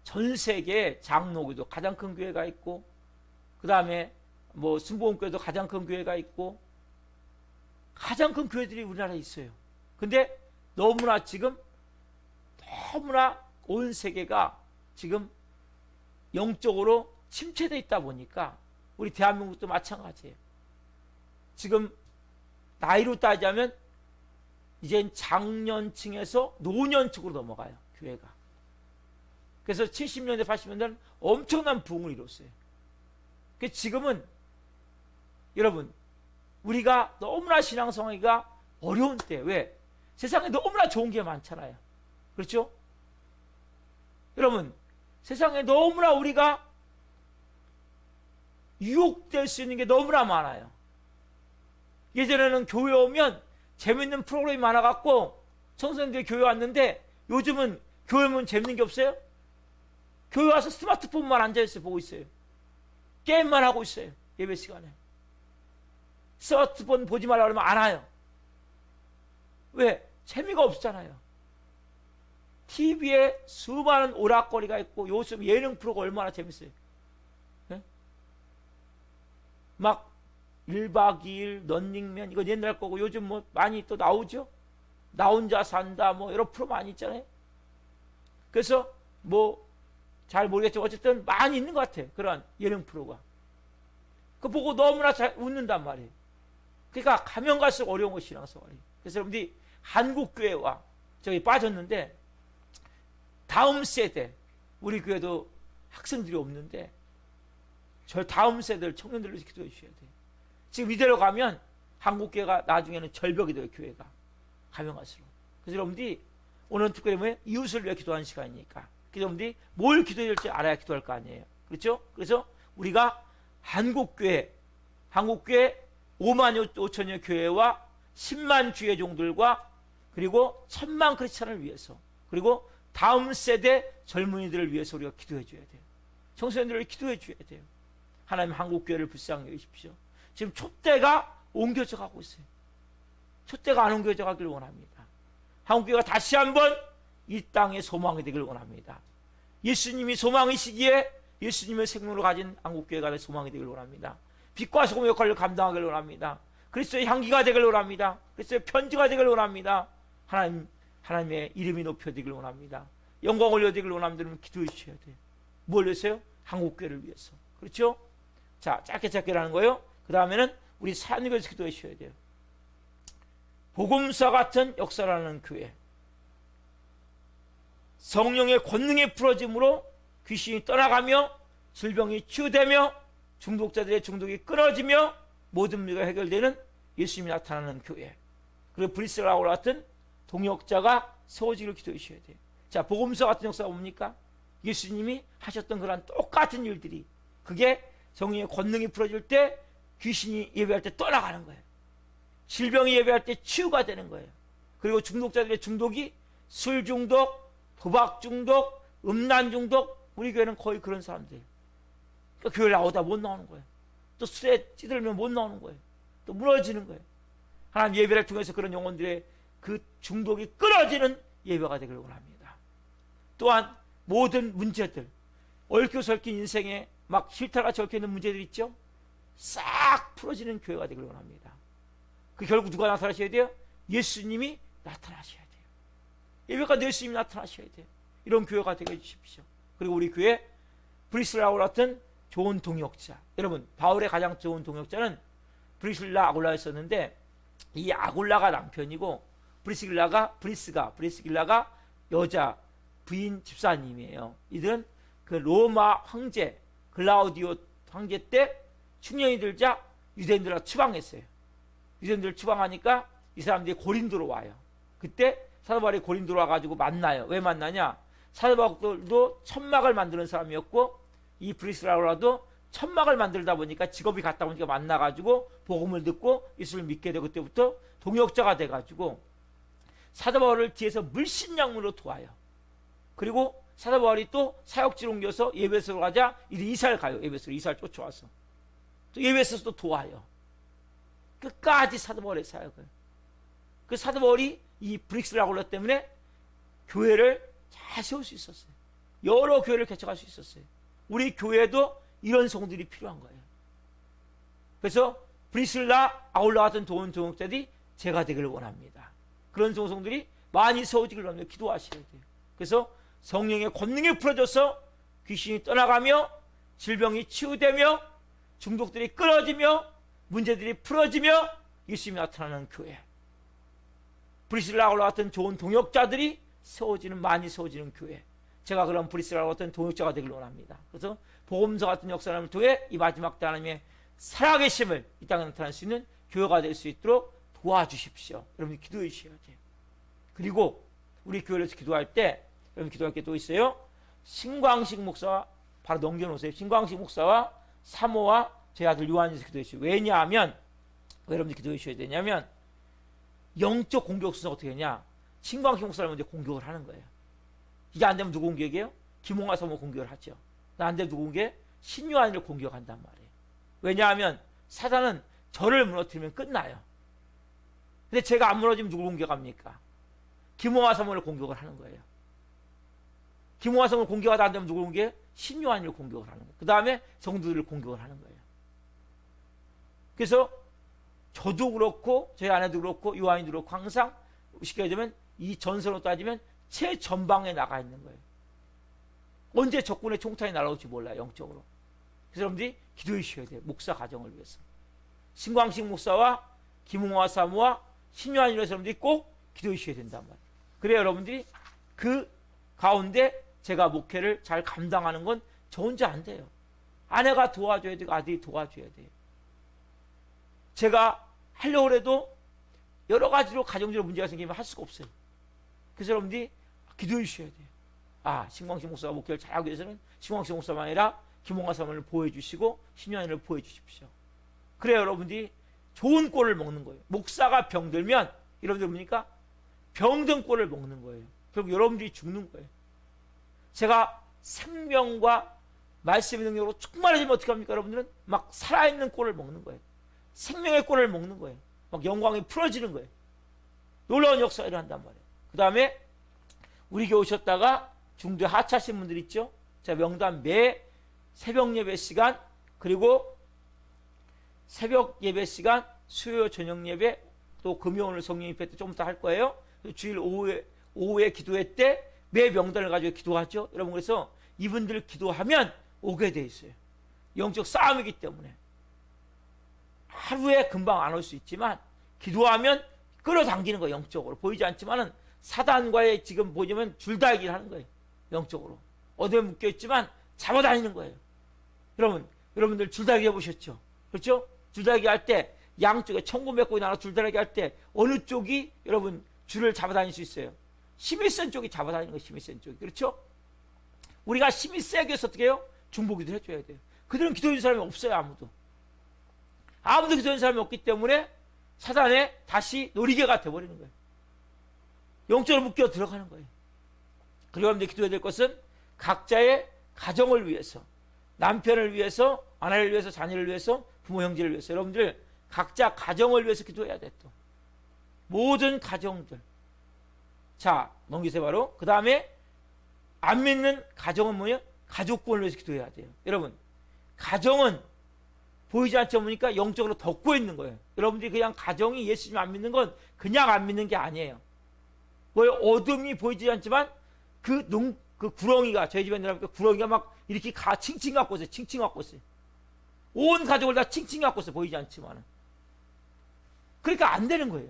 전 세계에 장로교도 가장 큰 교회가 있고, 그 다음에 뭐 순복음교회도 가장 큰 교회가 있고, 가장 큰 교회들이 우리나라에 있어요. 근데 너무나 온 세계가 지금 영적으로 침체되어 있다 보니까 우리 대한민국도 마찬가지예요. 지금 나이로 따지자면 이젠 장년층에서 노년층으로 넘어가요, 교회가. 그래서 70년대 80년대는 엄청난 부흥을 이뤘어요. 그래서 지금은 여러분, 우리가 너무나 신앙생활하기가 어려운 때, 왜? 세상에 너무나 좋은 게 많잖아요. 그렇죠? 여러분, 세상에 너무나 우리가 유혹될 수 있는 게 너무나 많아요. 예전에는 교회 오면 재밌는 프로그램이 많아갖고 청소년들이 교회 왔는데, 요즘은 교회 오면 재밌는 게 없어요? 교회 와서 스마트폰만 앉아있어요. 보고 있어요. 게임만 하고 있어요. 예배 시간에. 스마트폰 보지 말라고 하면 안 와요. 왜? 재미가 없잖아요. TV에 수많은 오락거리가 있고 요즘 예능 프로가 얼마나 재밌어요. 네? 막 1박 2일 런닝맨, 이거 옛날 거고 요즘 뭐 많이 또 나오죠. 나 혼자 산다, 뭐 여러 프로 많이 있잖아요. 그래서 뭐 잘 모르겠지만 어쨌든 많이 있는 것 같아요. 그런 예능 프로가. 그거 보고 너무나 잘 웃는단 말이에요. 그러니까 가면 갈수록 어려운 것이 신앙생활이. 그래서 여러분들이 한국교회와 저기 빠졌는데, 다음 세대, 우리 교회도 학생들이 없는데 저 다음 세대를 청년들로 기도해 주셔야 돼요. 지금 이대로 가면 한국교회가 나중에는 절벽이 돼요, 교회가. 가면 갈수록. 그래서 여러분들이 오늘 특별히 뭐예요? 이웃을 위해 기도하는 시간이니까. 그래서 여러분들이 뭘 기도해야 될지 알아야 기도할 거 아니에요. 그렇죠? 그래서 우리가 한국교회 5만 5천여 교회와 10만 주회종들과 그리고 1000만 크리스찬을 위해서, 그리고 다음 세대 젊은이들을 위해서 우리가 기도해 줘야 돼요. 청소년들을 기도해 줘야 돼요. 하나님 한국교회를 불쌍히 여기십시오. 지금 촛대가 옮겨져 가고 있어요. 촛대가 안 옮겨져 가길 원합니다. 한국교회가 다시 한번 이 땅의 소망이 되길 원합니다. 예수님이 소망이시기에 예수님의 생명을 가진 한국교회가 소망이 되길 원합니다. 빛과 소금의 역할을 감당하길 원합니다. 그리스도의 향기가 되길 원합니다. 그리스도의 편지가 되길 원합니다. 하나님의 이름이 높여지길 원합니다. 영광 올려지길 원합니다. 기도해 주셔야 돼요. 뭘 위해서요? 한국교회를 위해서. 그렇죠? 자, 짧게 하는 거예요. 그 다음에는 우리 사역을 위해서 기도해 주셔야 돼요. 복음사 같은 역사를 하는 교회. 성령의 권능이 풀어짐으로 귀신이 떠나가며 질병이 치유되며 중독자들의 중독이 끊어지며 모든 문제가 해결되는 예수님이 나타나는 교회. 그리고 브리스라고 같은 동역자가 세워지기를 기도해 주셔야 돼요. 자, 복음서 같은 역사가 뭡니까? 예수님이 하셨던 그런 똑같은 일들이, 그게 성령의 권능이 풀어질 때 귀신이 예배할 때 떠나가는 거예요. 질병이 예배할 때 치유가 되는 거예요. 그리고 중독자들의 중독이 술 중독, 도박 중독, 음란 중독, 우리 교회는 거의 그런 사람들. 그러니까 교회 나오다 못 나오는 거예요. 또 술에 찌들면 못 나오는 거예요. 또 무너지는 거예요. 하나님 예배를 통해서 그런 영혼들의 그 중독이 끊어지는 예배가 되기를 원합니다. 또한 모든 문제들, 얽혀 설킨 인생에 막 실타가 적혀있는 문제들 있죠? 싹 풀어지는 교회가 되기를 원합니다. 그 결국 누가 나타나셔야 돼요? 예수님이 나타나셔야 돼요. 예배가 예수님이 나타나셔야 돼요. 이런 교회가 되게 해주십시오. 그리고 우리 교회 브리슬라고 같은 좋은 동역자. 여러분, 바울의 가장 좋은 동역자는 브리슬라 아굴라였었는데, 이 아굴라가 남편이고 브리스길라가 여자 부인 집사님이에요. 이들은 그 로마 황제 글라우디오 황제 때 중년이 들자 유대인들을 추방했어요. 유대인들을 추방하니까 이 사람들이 고린도로 와요. 그때 사도 바울이 고린도로 와가지고 만나요. 왜 만나냐? 사도 바울도 천막을 만드는 사람이었고 이 브리스라도 천막을 만들다 보니까 직업이 같다 보니까 만나가지고 복음을 듣고 예수를 믿게 되고 그때부터 동역자가 돼가지고 사도 바울을 뒤에서 물신양물로 도와요. 그리고 사도 바울이 또 사역지로 옮겨서 예배소로 가자 이들이 이사를 가요. 예배소로 이사를 쫓아와서 또 예배소에서 또 도와요. 끝까지 사도 바울의 사역을. 그 사도 바울이 이 브릭스라굴라 때문에 교회를 잘 세울 수 있었어요. 여러 교회를 개척할 수 있었어요. 우리 교회도 이런 성들이 필요한 거예요. 그래서 브리슬라, 아울라 같은 좋은 동역자들이 제가 되기를 원합니다. 그런 성들이 많이 세워지기를 원합니다. 기도하셔야 돼요. 그래서 성령의 권능이 풀어져서 귀신이 떠나가며 질병이 치유되며 중독들이 끊어지며 문제들이 풀어지며 예수님이 나타나는 교회. 브리슬라, 아울라 같은 좋은 동역자들이 많이 세워지는 교회. 제가 그런 브리스라와 같은 동역자가 되길 원합니다. 그래서 복음서 같은 역사를 통해 이 마지막 때 하나님의 살아계심을 이 땅에 나타낼 수 있는 교회가 될 수 있도록 도와주십시오. 여러분이 기도해 주셔야 돼요. 그리고 우리 교회에서 기도할 때 여러분 기도할 게 또 있어요. 신광식 목사와 바로 넘겨놓으세요. 신광식 목사와 사모와 제 아들 요한에서 기도해 주세요. 왜냐하면 왜 여러분들 기도해 주셔야 되냐면 영적 공격 순서 어떻게 하냐. 신광식 목사를 먼저 공격을 하는 거예요. 이게 안 되면 누구 공격이에요? 김홍하 사모 공격을 하죠. 안 되면 누구 공격? 신요한을 공격한단 말이에요. 왜냐하면 사단은 저를 무너뜨리면 끝나요. 근데 제가 안 무너지면 누구 공격합니까? 김홍하 사모를 공격을 하는 거예요. 김홍하 사모를 공격하다 안 되면 누구 공격해? 신요한을 공격을 하는 거예요. 그 다음에 성도들을 공격을 하는 거예요. 그래서 저도 그렇고 저희 아내도 그렇고 요한이도 그렇고 항상 쉽게 얘기하면 이 전선으로 따지면 최전방에 나가 있는 거예요. 언제 적군의 총탄이 날아올지 몰라요. 영적으로. 그래서 여러분들이 기도해 주셔야 돼요. 목사 가정을 위해서. 신광식 목사와 김홍화 사모와 신요한이로 해서 여러분들이 꼭 기도해 주셔야 된단 말이에요. 그래야 여러분들이 그 가운데 제가 목회를 잘 감당하는 건 저 혼자 안 돼요. 아내가 도와줘야 되고 아들이 도와줘야 돼요. 제가 하려고 해도 여러 가지로 가정적으로 문제가 생기면 할 수가 없어요. 그래서 여러분들이 기도해 주셔야 돼요. 신광식 목사가 목회를 잘하기 위해서는 신광식 목사만 아니라 김홍화 사모를 보호해주시고 신요한을 보호해주십시오. 그래야 여러분들이 좋은 꼴을 먹는 거예요. 목사가 병들면 여러분들 뭡니까? 병든 꼴을 먹는 거예요. 결국 여러분들이 죽는 거예요. 제가 생명과 말씀의 능력으로 충만해지면 어떻게 합니까? 여러분들은 막 살아있는 꼴을 먹는 거예요. 생명의 꼴을 먹는 거예요. 막 영광이 풀어지는 거예요. 놀라운 역사가 일어난단 말이에요. 그 다음에 우리 교회 오셨다가 중도에 하차하신 분들 있죠? 제가 명단 매 새벽 예배 시간 그리고 새벽 예배 시간 수요 저녁 예배 또 금요일 성령 집회 때 좀 이따 할 거예요. 주일 오후에 기도회 때 매 명단을 가지고 기도하죠. 여러분 그래서 이분들 기도하면 오게 돼 있어요. 영적 싸움이기 때문에 하루에 금방 안 올 수 있지만 기도하면 끌어당기는 거예요. 영적으로 보이지 않지만은 사단과의 지금 보시면 줄다리기를 하는 거예요. 영적으로 어디에 묶여있지만 잡아다니는 거예요. 여러분들 줄다리기 해보셨죠? 그렇죠? 줄다리기 할 때 양쪽에 1900곡이 나눠 줄다리기 할 때 어느 쪽이 여러분 줄을 잡아다닐 수 있어요? 힘이 센 쪽이 잡아다니는 거예요. 힘이 센 쪽이. 그렇죠? 우리가 힘이 세게 해서 어떻게 해요? 중보기도 해줘야 돼요. 그들은 기도해준 사람이 없어요. 아무도 기도해준 사람이 없기 때문에 사단의 다시 놀이개가 돼버리는 거예요. 영적으로 묶여 들어가는 거예요. 그리고 여러분들 기도해야 될 것은 각자의 가정을 위해서, 남편을 위해서, 아내를 위해서, 자녀를 위해서, 부모 형제를 위해서 여러분들 각자 가정을 위해서 기도해야 돼. 또 모든 가정들. 자 넘기세요. 바로 그 다음에 안 믿는 가정은 뭐예요? 가족권을 위해서 기도해야 돼요. 여러분 가정은 보이지 않죠? 보니까 영적으로 덮고 있는 거예요. 여러분들이 그냥 가정이 예수님 안 믿는 건 그냥 안 믿는 게 아니에요. 뭐 어둠이 보이지 않지만 그 구렁이가 저희 집에 내려가니까 구렁이가 막 이렇게 칭칭 갖고 있어요. 칭칭 갖고 있어요. 온 가족을 다 칭칭 갖고 있어요. 보이지 않지만은 그러니까 안 되는 거예요.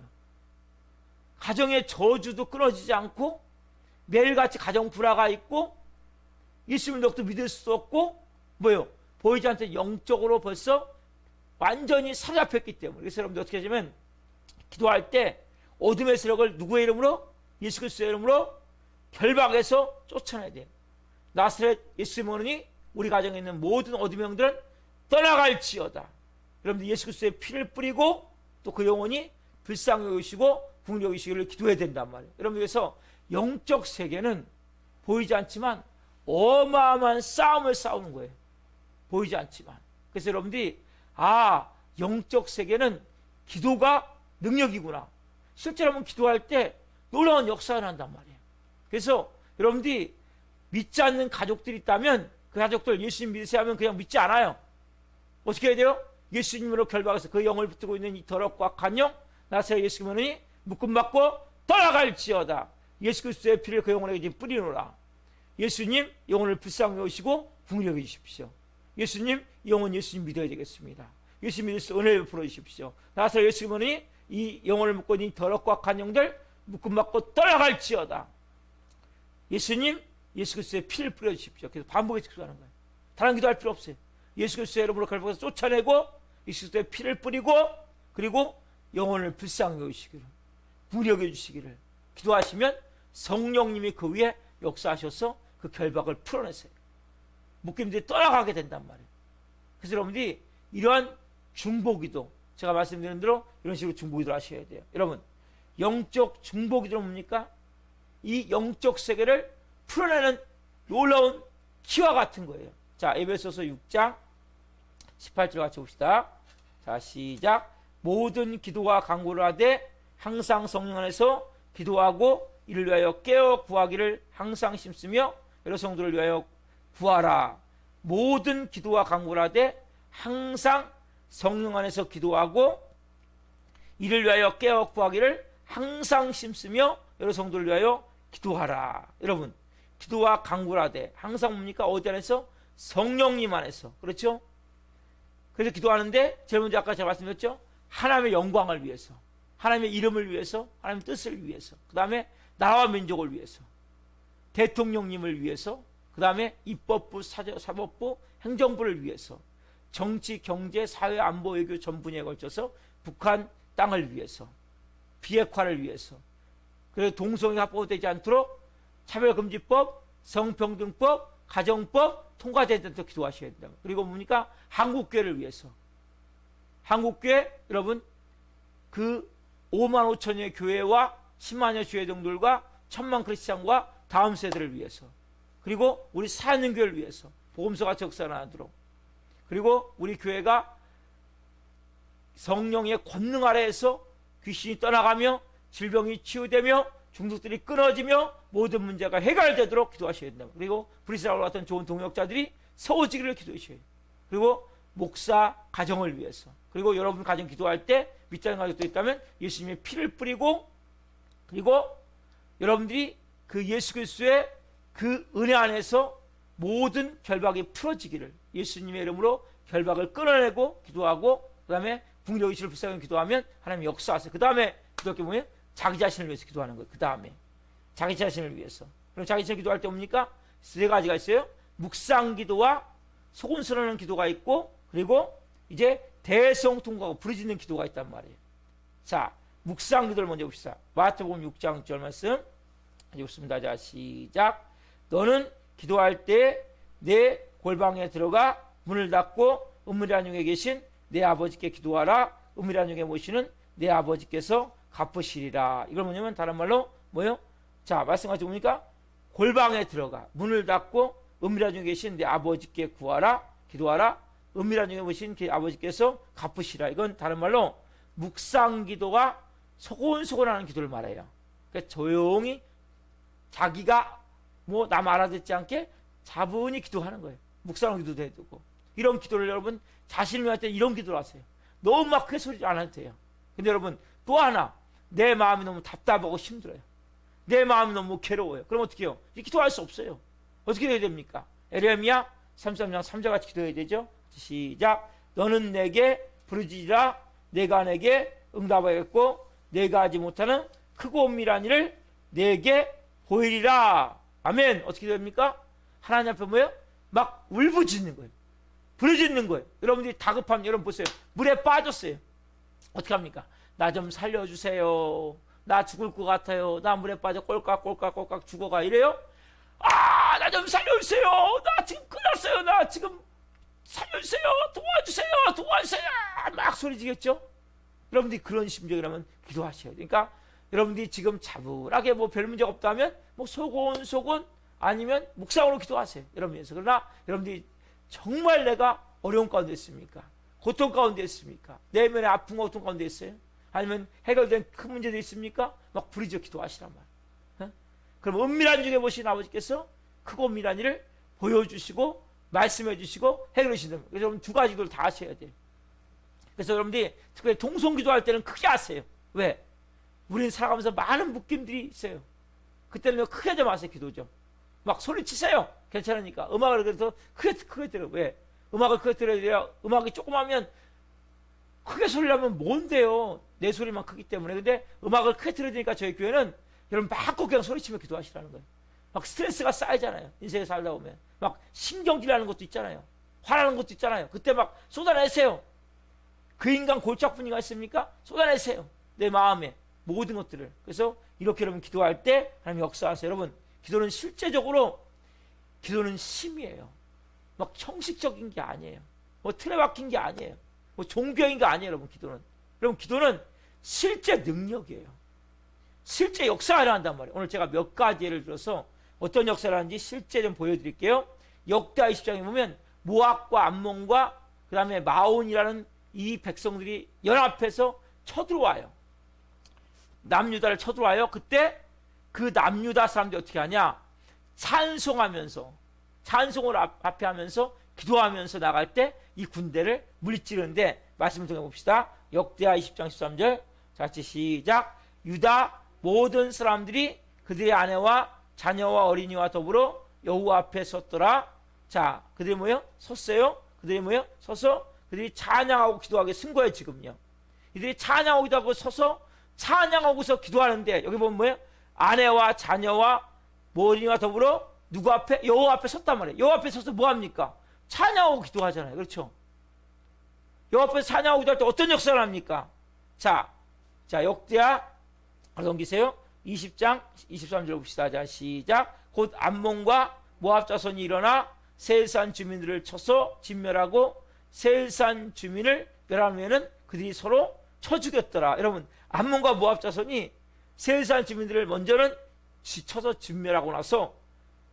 가정의 저주도 끊어지지 않고 매일같이 가정 불화가 있고 예수님을 더욱더 믿을 수 없고 뭐예요? 보이지 않는 영적으로 벌써 완전히 사로잡혔기 때문에. 그래서 여러분들 어떻게 하시면 기도할 때 어둠의 세력을 누구의 이름으로? 예수 그리스도의 이름으로 결박해서 쫓아내야 돼요. 나사렛 예수님 오느니 우리 가정에 있는 모든 어둠의 영들은 떠나갈지어다. 여러분들 예수 그리스도의 피를 뿌리고 또 그 영혼이 불쌍히 여기시고 긍휼히 여기시기를 기도해야 된단 말이에요. 여러분, 그래서 영적 세계는 보이지 않지만 어마어마한 싸움을 싸우는 거예요. 보이지 않지만. 그래서 여러분들이 영적 세계는 기도가 능력이구나. 실제로 한번 기도할 때 놀라운 역사가 난단 말이에요. 그래서 여러분들이 믿지 않는 가족들이 있다면 그 가족들 예수님 믿으세요 하면 그냥 믿지 않아요. 어떻게 해야 돼요? 예수님으로 결박해서 그 영을 붙들고 있는 이 더럽고 악한 영 나사렛 예수님은 묶음받고 떠나갈지어다. 예수 그리스도의 피를 그 영혼에게 뿌리노라. 예수님 영혼을 불쌍히 여기시고 긍휼히 여기십시오. 예수님 영혼 예수님 믿어야 되겠습니다. 예수님 믿을 수 은혜를 베풀어 주십시오. 나사렛 예수님은 이 영혼을 묶고 있는 더럽고 악한 영들 묶음받고 떠나갈지어다. 예수님 예수 그리스도의 피를 뿌려주십시오. 그래서 반복해서 기도하는 거예요. 다른 기도할 필요 없어요. 예수 그리스도의 이름으로 결박해서 쫓아내고 예수 그리스도의 피를 뿌리고 그리고 영혼을 불쌍히 여기시기를 긍휼히 여겨주시기를 기도하시면 성령님이 그 위에 역사하셔서 그 결박을 풀어내세요. 묶임들이 떠나가게 된단 말이에요. 그래서 여러분들이 이러한 중보기도, 제가 말씀드린 대로 이런 식으로 중보기도를 하셔야 돼요. 여러분, 영적 중보기도는 뭡니까? 이 영적 세계를 풀어내는 놀라운 키와 같은 거예요. 자, 에베소서 6장 18절 같이 봅시다. 자, 시작. 모든 기도와 간구를 하되 항상 성령 안에서 기도하고 이를 위하여 깨어 구하기를 항상 심쓰며 여러 성도를 위하여 구하라. 모든 기도와 간구를 하되 항상 성령 안에서 기도하고 이를 위하여 깨어 구하기를 항상 심쓰며 여러 성도를 위하여 기도하라. 여러분, 기도와 간구를 하되 항상 뭡니까? 어디 안에서? 성령님 안에서. 그렇죠? 그래서 기도하는데 제일 먼저 아까 제가 말씀드렸죠? 하나님의 영광을 위해서, 하나님의 이름을 위해서, 하나님의 뜻을 위해서, 그 다음에 나라와 민족을 위해서, 대통령님을 위해서, 그 다음에 입법부, 사법부, 행정부를 위해서, 정치, 경제, 사회, 안보, 외교 전 분야에 걸쳐서 북한 땅을 위해서, 비핵화를 위해서, 그리고 동성애 합법되지 않도록 차별금지법, 성평등법, 가정법 통과되는 데 기도하셔야 된다. 그리고 뭡니까? 한국교회를 위해서. 한국교회, 여러분, 그 5만 5천여의 교회와 10만여 주회동들과 1000만 크리스찬과 다음 세대를 위해서, 그리고 우리 사는교회를 위해서 복음서가 적산하도록, 그리고 우리 교회가 성령의 권능 아래에서 귀신이 떠나가며 질병이 치유되며 중독들이 끊어지며 모든 문제가 해결되도록 기도하셔야 된다. 그리고 브리스라와 같은 좋은 동역자들이 세워지기를 기도하셔야 돼요. 그리고 목사 가정을 위해서, 그리고 여러분 가정 기도할 때 밑자는 가족도 있다면 예수님의 피를 뿌리고, 그리고 여러분들이 그 예수 그리스도의 그 은혜 안에서 모든 결박이 풀어지기를 예수님의 이름으로 결박을 끊어내고 기도하고, 그 다음에 긍휼히 여기시기를 불쌍히 기도하면 하나님 역사하세요. 그 다음에 기도할 게 뭐예요? 자기 자신을 위해서 기도하는 거예요. 그 다음에 자기 자신을 위해서. 그럼 자기 자신 기도할 때 뭡니까? 세 가지가 있어요. 묵상 기도와 소곤스러운 기도가 있고, 그리고 이제 대성통곡하고 부르짖는 기도가 있단 말이에요. 자, 묵상 기도를 먼저 봅시다. 마태복음 6장 6절 말씀 읽습니다. 자, 시작. 너는 기도할 때 내 골방에 들어가 문을 닫고 은밀한 중에 계신 내 아버지께 기도하라. 은밀한 중에 모시는 내 아버지께서 갚으시리라. 이걸 뭐냐면 다른 말로 뭐요? 자, 말씀하시 뭡니까? 골방에 들어가 문을 닫고 은밀한 중에 계신 내 아버지께 구하라, 기도하라. 은밀한 중에 모신 아버지께서 갚으시라. 이건 다른 말로 묵상 기도와 소곤소곤하는 기도를 말해요. 그러니까 조용히 자기가 뭐 남 알아듣지 않게 차분히 기도하는 거예요. 묵상하는 기도도 해두고. 이런 기도를 여러분 자신을 위할 때 이런 기도를 하세요. 너무 막 큰 소리 안 해도 돼요. 근데 여러분 또 하나, 내 마음이 너무 답답하고 힘들어요. 내 마음이 너무 괴로워요. 그럼 어떻게 해요? 기도할 수 없어요. 어떻게 해야 됩니까? 에레미야 33장 3절 같이 기도해야 되죠. 시작. 너는 내게 부르짖으라. 내가 내게 응답하였고 내가 하지 못하는 크고 은밀한 일을 내게 보이리라. 아멘. 어떻게 됩니까? 하나님 앞에 뭐예요? 막 울부짖는 거예요. 부르짖는 거예요. 여러분들이 다급하면 여러분 보세요. 물에 빠졌어요. 어떻게 합니까? 나 좀 살려주세요. 나 죽을 것 같아요. 나 물에 빠져 꼴깍꼴깍꼴깍 죽어가. 이래요? 아, 나 좀 살려주세요. 나 지금 끝났어요. 나 지금 살려주세요. 도와주세요. 도와주세요. 막 소리 지겠죠? 여러분들이 그런 심정이라면 기도하셔야 돼요. 그러니까 여러분들이 지금 차분하게 뭐 별 문제가 없다면 뭐 소곤소곤 아니면 묵상으로 기도하세요. 여러분에서. 그러나 여러분들이 정말 내가 어려운 가운데 있습니까? 고통 가운데 있습니까? 내면에 아픈 고통 가운데 있어요? 아니면 해결된 큰 문제도 있습니까? 막 부르짖어 기도하시란 말이에요. 그럼 은밀한 중에 보신 아버지께서 크고 은밀한 일을 보여주시고 말씀해 주시고 해결해 주신다. 그래서 여러분 두 가지 기도를 다 하셔야 돼요. 그래서 여러분들이 특별히 동성기도할 때는 크게 하세요. 왜? 우리는 살아가면서 많은 묶임들이 있어요. 그때는 크게 하지 마세요. 기도 좀. 막 소리치세요. 괜찮으니까. 음악을 그래서 크게 들어요. 왜? 음악을 크게 들어야 돼요. 음악이 조금 하면 크게 소리를 하면 뭔데요? 내 소리만 크기 때문에. 근데 음악을 크게 들어야 되니까 저희 교회는 여러분 마음껏 그냥 소리치며 기도하시라는 거예요. 막 스트레스가 쌓이잖아요. 인생에 살다 보면. 막 신경질나는 것도 있잖아요. 화나는 것도 있잖아요. 그때 막 쏟아내세요. 그 인간 골짜기가 있습니까? 쏟아내세요. 내 마음에 모든 것들을. 그래서 이렇게 여러분 기도할 때 하나님 역사하세요. 여러분 기도는 실제적으로 기도는 힘이에요. 막 형식적인 게 아니에요. 뭐 틀에 박힌 게 아니에요. 뭐 종교인 게 아니에요. 여러분 기도는. 여러분 기도는 실제 능력이에요. 실제 역사를 한단 말이에요. 오늘 제가 몇 가지 예를 들어서 어떤 역사를 하는지 실제 좀 보여드릴게요. 역대하 20장에 보면 모압과 암몬과 그 다음에 마온이라는 이 백성들이 연합해서 쳐들어와요. 남유다를 쳐들어와요. 그때 그 남유다 사람들이 어떻게 하냐? 찬송하면서 찬송을 앞에 하면서 기도하면서 나갈 때 이 군대를 물리치는데 말씀을 통해 봅시다. 역대하 20장 13절 같이 시작. 유다 모든 사람들이 그들의 아내와 자녀와 어린이와 더불어 여호와 앞에 섰더라. 자, 그들이 뭐예요? 섰어요. 그들이 뭐예요? 서서 그들이 찬양하고 기도하게 쓴 거예요. 지금요. 이들이 찬양하고 기도하고 서서 찬양하고서 기도하는데 여기 보면 뭐예요? 아내와 자녀와 어린이와 더불어 누구 앞에? 여호와 앞에 섰단 말이에요. 여호와 앞에 서서 뭐 합니까? 찬양하고 기도하잖아요. 그렇죠? 여호와 앞에서 찬양하고 기도할 때 어떤 역사를 합니까? 자, 역대하 넘기세요. 20장 23절 봅시다. 자, 시작. 곧 암몬과 모압 자손이 일어나 세일산 주민들을 쳐서 진멸하고 세일산 주민을 멸하면은 그들이 서로 쳐 죽였더라. 여러분, 암몬과 모압 자손이 세일산 주민들을 먼저는 쳐서 진멸하고 나서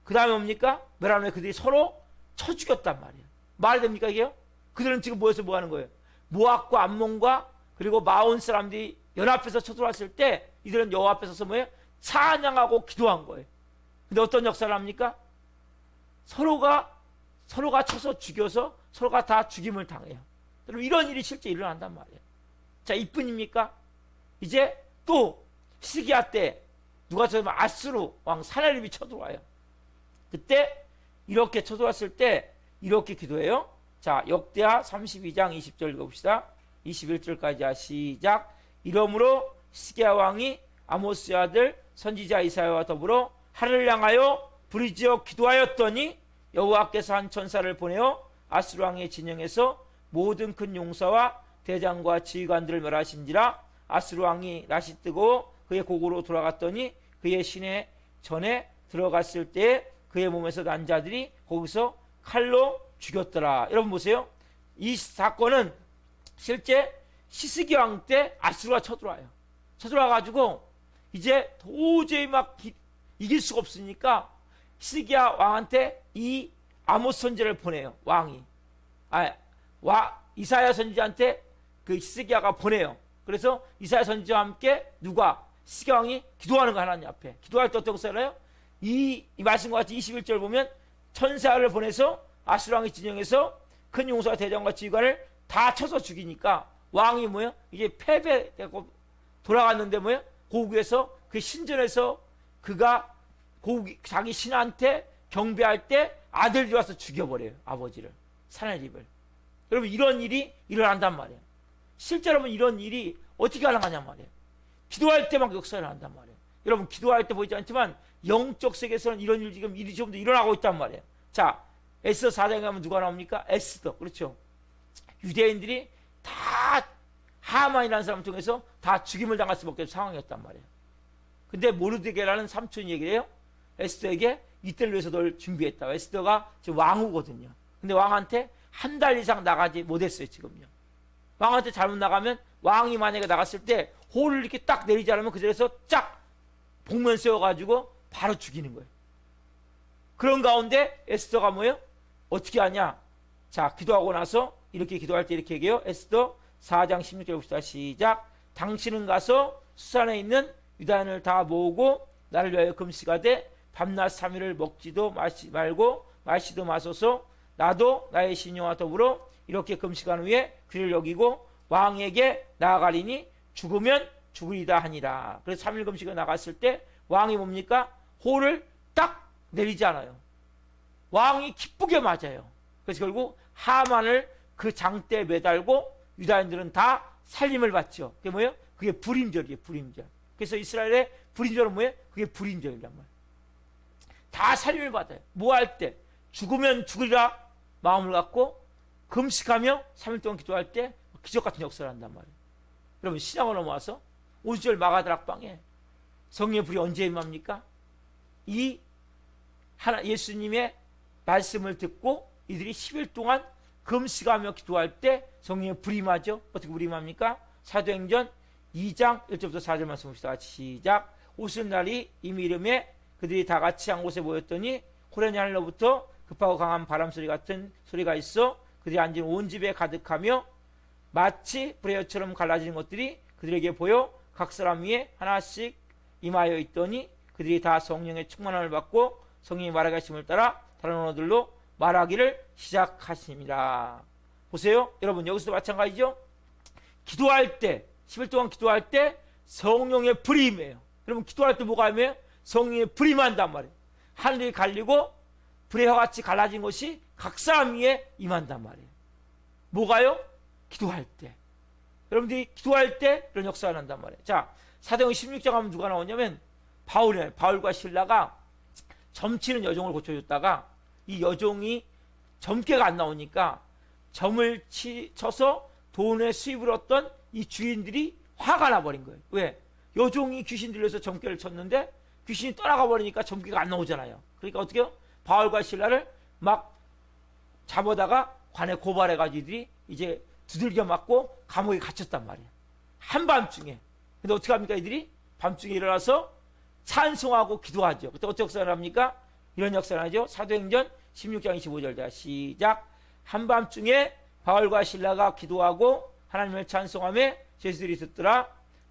그 다음에 뭡니까? 멸하면 그들이 서로 쳐 죽였단 말이에요. 말이 됩니까 이게요? 그들은 지금 모여서 뭐 하는 거예요? 모압과 암몬과 그리고 마온 사람들이 연합해서 쳐들어왔을 때 이들은 여호와 앞에 서서 뭐예요? 찬양하고 기도한 거예요. 근데 어떤 역사를 합니까? 서로가 쳐서 죽여서 서로가 다 죽임을 당해요. 여러분 이런 일이 실제 일어난단 말이에요. 자, 이뿐입니까? 이제 또 시기야 때 누가 쳐들어오면 아수르 왕 사나립이 쳐들어와요. 그때 이렇게 쳐들어왔을 때 이렇게 기도해요. 자, 역대하 32장 20절 읽어봅시다. 21절까지 시작. 이러므로 시기야 왕이 아모스의 아들 선지자 이사야와 더불어 하늘을 향하여 부르짖어 기도하였더니 여호와께서 한 천사를 보내어 아수르 왕의 진영에서 모든 큰 용사와 대장과 지휘관들을 멸하신지라. 아수르 왕이 낯이 뜨고 그의 고국으로 돌아갔더니 그의 시내 전에 들어갔을 때 그의 몸에서 난 자들이 거기서 칼로 죽였더라. 여러분 보세요. 이 사건은 실제 시스기 왕 때 아수르가 쳐들어와요. 쳐들어와가지고 이제 도저히 막 이길 수가 없으니까 시스기야 왕한테 이 아모스 선지자를 보내요. 왕이. 이사야 선지자한테 그 시스기야가 보내요. 그래서 이사야 선지자와 함께 누가? 시스기야 왕이 기도하는 거 하나님 앞에. 기도할 때 어떤 것을 해요? 이 말씀과 같이 21절 보면 천사를 보내서 아수르 왕의 진영에서 큰 용사와 대장과 지휘관을 다 쳐서 죽이니까 왕이 뭐예요? 이제 패배되고 돌아갔는데 뭐예요? 고국에서 그 신전에서 그가 자기 신한테 경배할 때 아들들이 와서 죽여버려요. 아버지를. 사나립을. 여러분 이런 일이 일어난단 말이에요. 실제로 이런 일이 어떻게 가능하냔 말이에요. 기도할 때만 역사를 한단 말이에요. 여러분, 기도할 때 보이지 않지만 영적 세계에서는 이런 일 지금 일이 좀 더 일어나고 있단 말이에요. 자, 에스더 4장에 가면 누가 나옵니까? 에스더. 그렇죠. 유대인들이 다 하만이라는 사람을 통해서 다 죽임을 당할 수밖에 없는 상황이었단 말이에요. 근데 모르드게라는 삼촌이 얘기를 해요. 에스더에게 이때를 위해서 널 준비했다. 에스더가 지금 왕후거든요. 근데 왕한테 한 달 이상 나가지 못했어요, 지금요. 왕한테 잘못 나가면 왕이 만약에 나갔을 때 호를 이렇게 딱 내리지 않으면 그 자리에서 쫙 복면 세워가지고 바로 죽이는 거예요. 그런 가운데 에스더가 뭐예요? 어떻게 하냐? 자, 기도하고 나서 이렇게 기도할 때 이렇게 얘기해요. 에스더 4장 16절 봅시다. 시작. 당신은 가서 수산에 있는 유다인을 다 모으고 나를 위하여 금식하되 밤낮 3일을 먹지도 말고 마시도 마소서. 나도 나의 신녀와 더불어 이렇게 금식한 후에 귀를 여기고 왕에게 나아가리니 죽으면 죽으리다 하니라. 그래서 3일 금식에 나갔을 때 왕이 뭡니까? 호를 딱 내리지 않아요. 왕이 기쁘게 맞아요. 그래서 결국 하만을 그 장대에 매달고 유다인들은 다 살림을 받죠. 그게 뭐예요? 그게 불임절이에요. 불임절. 그래서 이스라엘의 불임절은 뭐예요? 그게 불임절이란 말이에요. 다 살림을 받아요. 뭐 할 때? 죽으면 죽으리라 마음을 갖고 금식하며 3일 동안 기도할 때 기적 같은 역사를 한단 말이에요. 여러분, 신약을 넘어와서 50절 마가다락방에 성령의 불이 언제 임합니까? 이 예수님의 말씀을 듣고 이들이 10일 동안 금식하며 기도할 때 성령의 불이 임하죠. 어떻게 불이 임합니까? 사도행전 2장 1절부터 4절 말씀 봅시다. 시작. 오순 날이 이미 이름에 그들이 다 같이 한 곳에 모였더니 호련히 하늘로부터 급하고 강한 바람 소리 같은 소리가 있어 그들이 앉은 온 집에 가득하며 마치 불의 혀처럼 갈라지는 것들이 그들에게 보여 각 사람 위에 하나씩 임하여 있더니 그들이 다 성령의 충만함을 받고 성령이 말하게 하심을 따라 다른 언어들로 말하기를 시작하십니다. 보세요. 여러분, 여기서도 마찬가지죠. 기도할 때 10일 동안 기도할 때 성령의 불이 임해요. 여러분, 기도할 때 뭐가 임해요? 성령의 불이 임한단 말이에요. 하늘이 갈리고 불의 혀같이 갈라진 것이 각 사람 위에 임한단 말이에요. 뭐가요? 기도할 때. 여러분들이 기도할 때 이런 역사가 난단 말이에요. 자, 사도행전 16장 하면 누가 나오냐면 바울이에요. 바울과 신라가 점치는 여종을 고쳐줬다가 이 여종이 점괘가 안 나오니까 점을 쳐서 돈의 수입을 얻던 이 주인들이 화가 나버린 거예요. 왜? 여종이 귀신 들려서 점괘를 쳤는데 귀신이 떠나가 버리니까 점괘가 안 나오잖아요. 그러니까 어떻게 해요? 바울과 신라를 막 잡아다가 관에 고발해가지고 이들이 이제 두들겨 맞고 감옥에 갇혔단 말이에요. 한밤중에. 근데 어떻게 합니까? 이들이 밤중에 일어나서 찬송하고 기도하죠. 그때 어떻게 역사를 합니까? 이런 역사를 하죠. 사도행전 16장 25절. 시작. 한밤중에 바울과 신라가 기도하고 하나님을 찬송하며 제수들이 듣더라.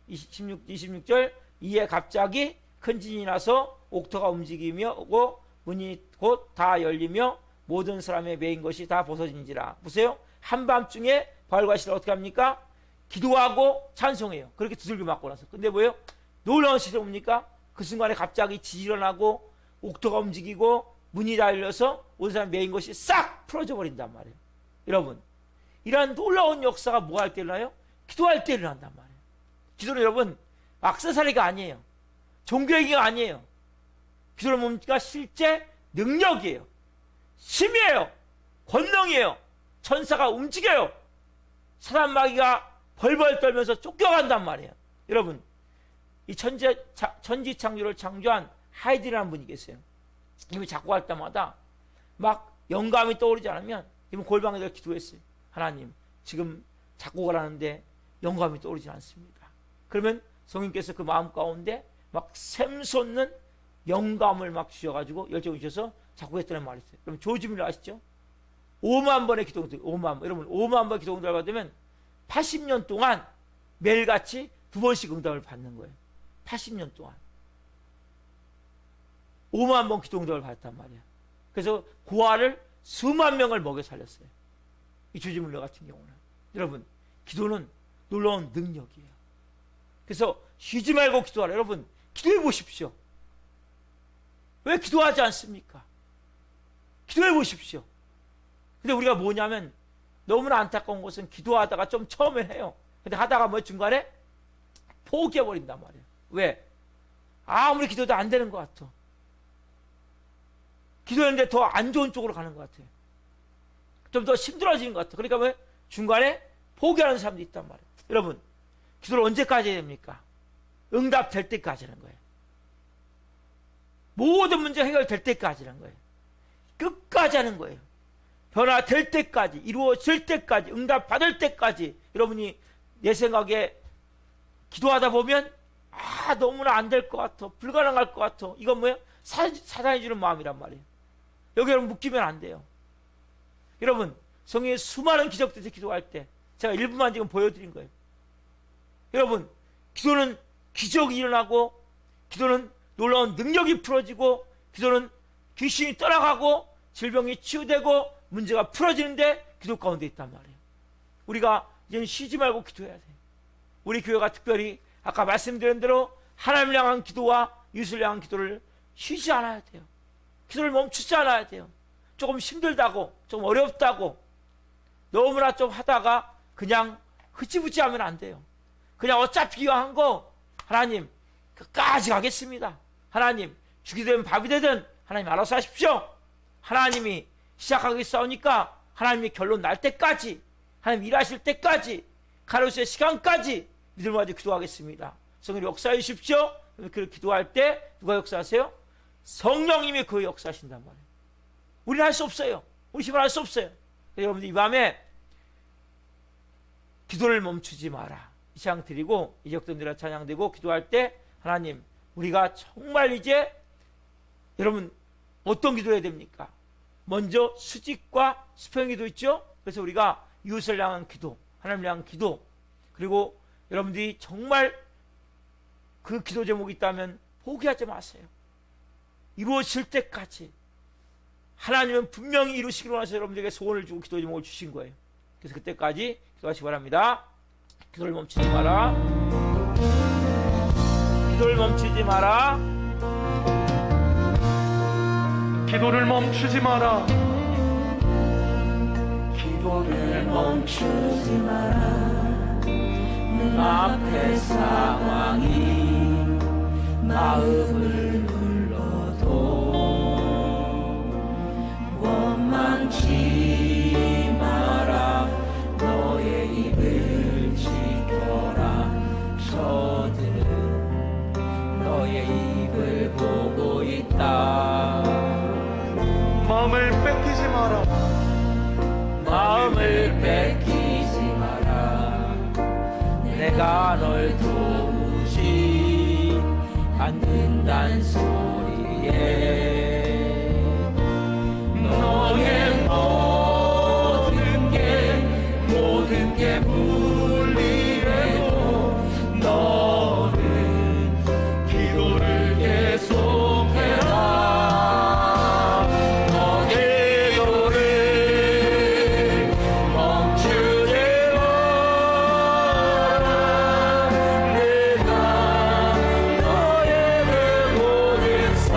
26절. 이에 갑자기 큰 진이 나서 옥토가 움직이며 오고 문이 곧 다 열리며 모든 사람의 매인 것이 다 벗어진지라. 보세요. 한밤중에 바울과 신라 어떻게 합니까? 기도하고 찬송해요. 그렇게 두들겨 맞고 나서. 근데 뭐예요? 놀라운 시대 뭡니까? 그 순간에 갑자기 지진이 일어나고 옥토가 움직이고 문이 다 열려서 온 사람 매인 것이 싹 풀어져 버린단 말이에요. 여러분, 이러한 놀라운 역사가 뭐 할 때 일어나요? 기도할 때 일어난단 말이에요. 기도는 여러분 악세사리가 아니에요. 종교 얘기가 아니에요. 기도는 뭡니까? 실제 능력이에요. 힘이에요. 권능이에요. 천사가 움직여요. 사단 마귀가 벌벌 떨면서 쫓겨간단 말이에요. 여러분, 이 천지 창조를 창조한 하이드라는 분이 계세요. 이분 작곡할 때마다 막 영감이 떠오르지 않으면 이분 골방에 늘 기도했어요. 하나님, 지금 작곡을 하는데 영감이 떠오르지 않습니다. 그러면 성령께서 그 마음 가운데 막 샘솟는 영감을 막 주셔가지고 열정을 주셔서 작곡했다는 말이 있어요. 그럼 조지 밀러 아시죠? 5만 번의 기도응답, 5만 번. 여러분, 5만 번 기도응답을 받으면 80년 동안 매일같이 2번씩 응답을 받는 거예요. 80년 동안. 5만 번 기도응답을 받았단 말이에요. 그래서 고아를 수만 명을 먹여 살렸어요. 이 조지 밀러 같은 경우는. 여러분, 기도는 놀라운 능력이에요. 그래서 쉬지 말고 기도하라. 여러분, 기도해 보십시오. 왜 기도하지 않습니까? 기도해 보십시오. 근데 우리가 뭐냐면 너무나 안타까운 것은 기도하다가 좀 처음에 해요. 근데 하다가 뭐 중간에 포기해버린단 말이에요. 왜? 아무리 기도도 안 되는 것 같아. 기도했는데 더 안 좋은 쪽으로 가는 것 같아요. 좀 더 힘들어지는 것 같아. 그러니까 왜? 중간에 포기하는 사람도 있단 말이에요. 여러분, 기도를 언제까지 해야 됩니까? 응답될 때까지 하는 거예요. 모든 문제가 해결될 때까지 하는 거예요. 끝까지 하는 거예요. 변화될 때까지, 이루어질 때까지, 응답받을 때까지. 여러분이 내 생각에 기도하다 보면 너무나 안 될 것 같아, 불가능할 것 같아. 이건 뭐예요? 사단이 주는 마음이란 말이에요. 여기 여러분 묶이면 안 돼요. 여러분, 성경의 수많은 기적들에서 기도할 때 제가 일부만 지금 보여드린 거예요. 여러분, 기도는 기적이 일어나고, 기도는 놀라운 능력이 풀어지고, 기도는 귀신이 떠나가고, 질병이 치유되고, 문제가 풀어지는데 기도 가운데 있단 말이에요. 우리가 이제는 쉬지 말고 기도해야 돼요. 우리 교회가 특별히 아까 말씀드린 대로 하나님을 향한 기도와 이웃을 향한 기도를 쉬지 않아야 돼요. 기도를 멈추지 않아야 돼요. 조금 힘들다고, 좀 어렵다고, 너무나 좀 하다가 그냥 흐지부지 하면 안 돼요. 그냥 어차피 이왕한 거 하나님 끝까지 가겠습니다. 하나님 죽이 되든 밥이 되든 하나님 알아서 하십시오. 하나님이 시작하겠사오니까 하나님이 결론 날 때까지, 하나님 일하실 때까지, 가로수의 시간까지 믿음을 가지고 기도하겠습니다. 성령님 역사해 주십시오. 그렇게 기도할 때 누가 역사하세요? 성령님이 그 역사하신단 말이에요. 우리는 할 수 없어요. 우리 힘을 할 수 없어요. 여러분들 이 밤에 기도를 멈추지 마라. 이 찬양 드리고 이적들이라 찬양 드리고 기도할 때 하나님, 우리가 정말 이제 여러분 어떤 기도해야 됩니까? 먼저 수직과 수평 기도 있죠? 그래서 우리가 이웃을 향한 기도, 하나님을 향한 기도, 그리고 여러분들이 정말 그 기도 제목이 있다면 포기하지 마세요. 이루어질 때까지 하나님은 분명히 이루시기로 하셔서 여러분들에게 소원을 주고 기도 제목을 주신 거예요. 그래서 그때까지 기도하시기 바랍니다. 기도를 멈추지 마라. 기도를 멈추지 마라. 기도를 멈추지 마라. 기도를 멈추지 마라. 앞에 상황이 마음을 눌러도 원망치 마라. 너의 입을 지켜라. 저들은 너의 입을 보고 있다. 마음을 뺏기지 마라. 마음을 뺏기지 마라. 내가 널 도우지 않는단 소리에 너의 모든 게 불리해도 너는 기도를 계속해라. 너의 기도를 멈추지 마라. 내가 너의 모든 삶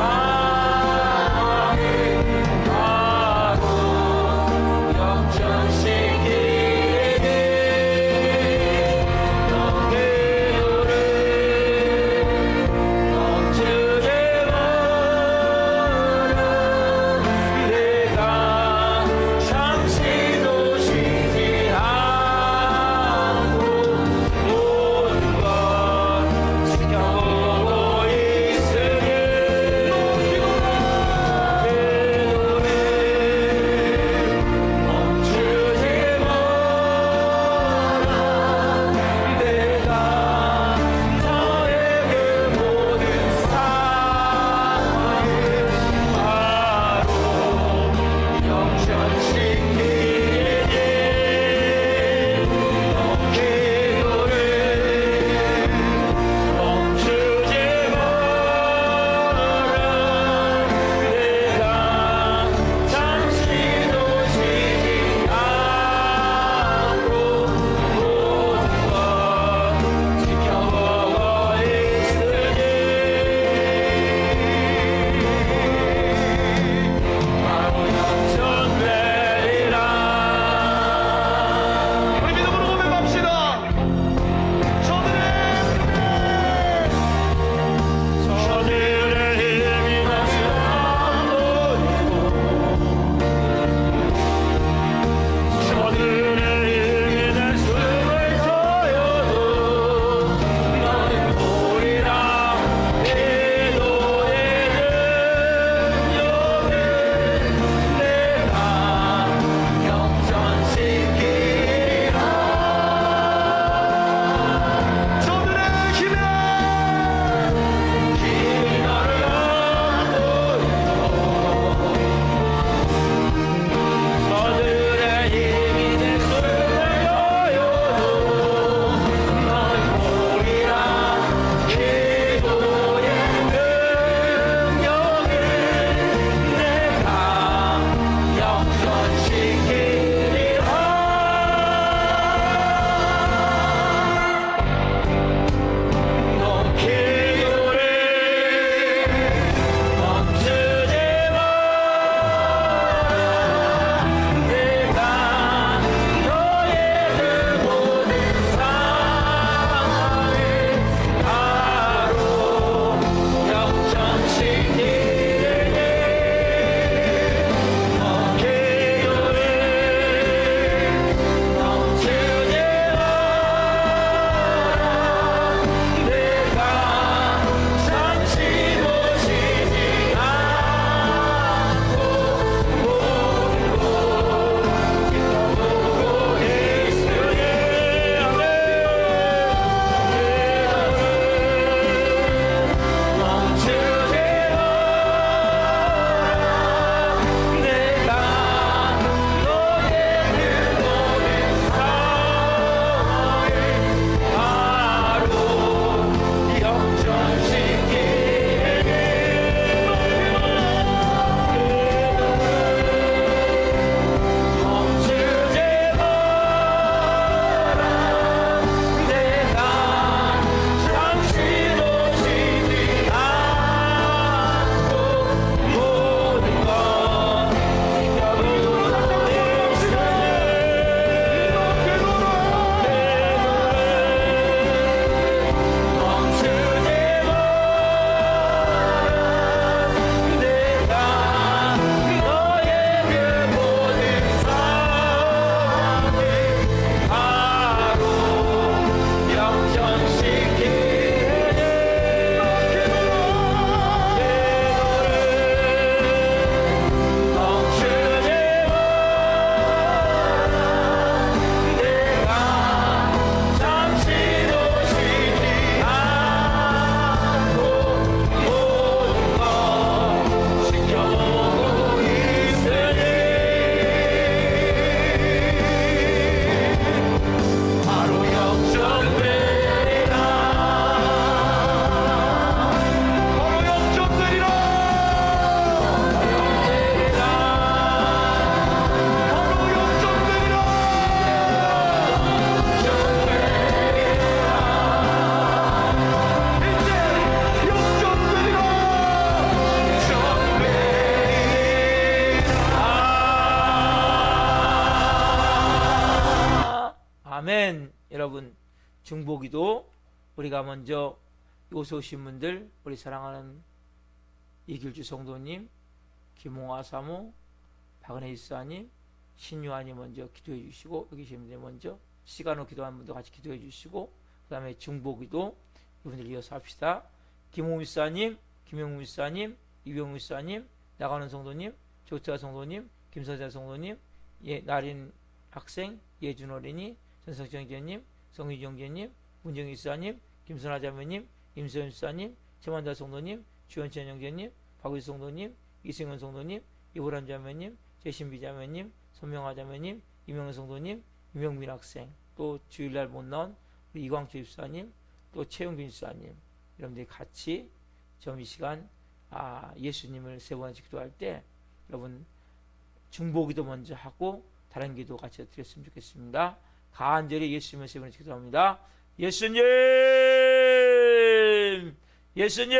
아멘. 여러분, 중보기도 우리가 먼저 요새 오신 분들, 우리 사랑하는 이길주 성도님, 김홍화 사모, 박은혜 집사님, 신유아님 먼저 기도해 주시고, 여기 계신 분들 먼저 시간으로 기도하는 분들 같이 기도해 주시고, 그 다음에 중보기도 이분들 이어서 합시다. 김홍 집사님, 김영우 집사님, 이병우 집사님, 나가는 성도님, 조태아 성도님, 김선자 성도님, 나린 학생, 예준 어린이, 전성정 기자님, 성희정 기자님, 문정희 집사님, 김선아 자매님, 임소연 집사님, 최만다 성도님, 주현천 형제님, 박우희 성도님, 이승현 성도님, 이보람 자매님, 재신비 자매님, 손명아 자매님, 이명은 성도님, 이명민 학생, 또 주일날 못 나온 우리 이광주 집사님, 또 최용균 집사님, 여러분들이 같이 좀 이 시간 예수님을 세 번째 기도할 때 여러분 중보기도 먼저 하고 다른 기도 같이 드렸으면 좋겠습니다. 간절히 예수님을 세 번째 기도합니다. 예수님, 예수님.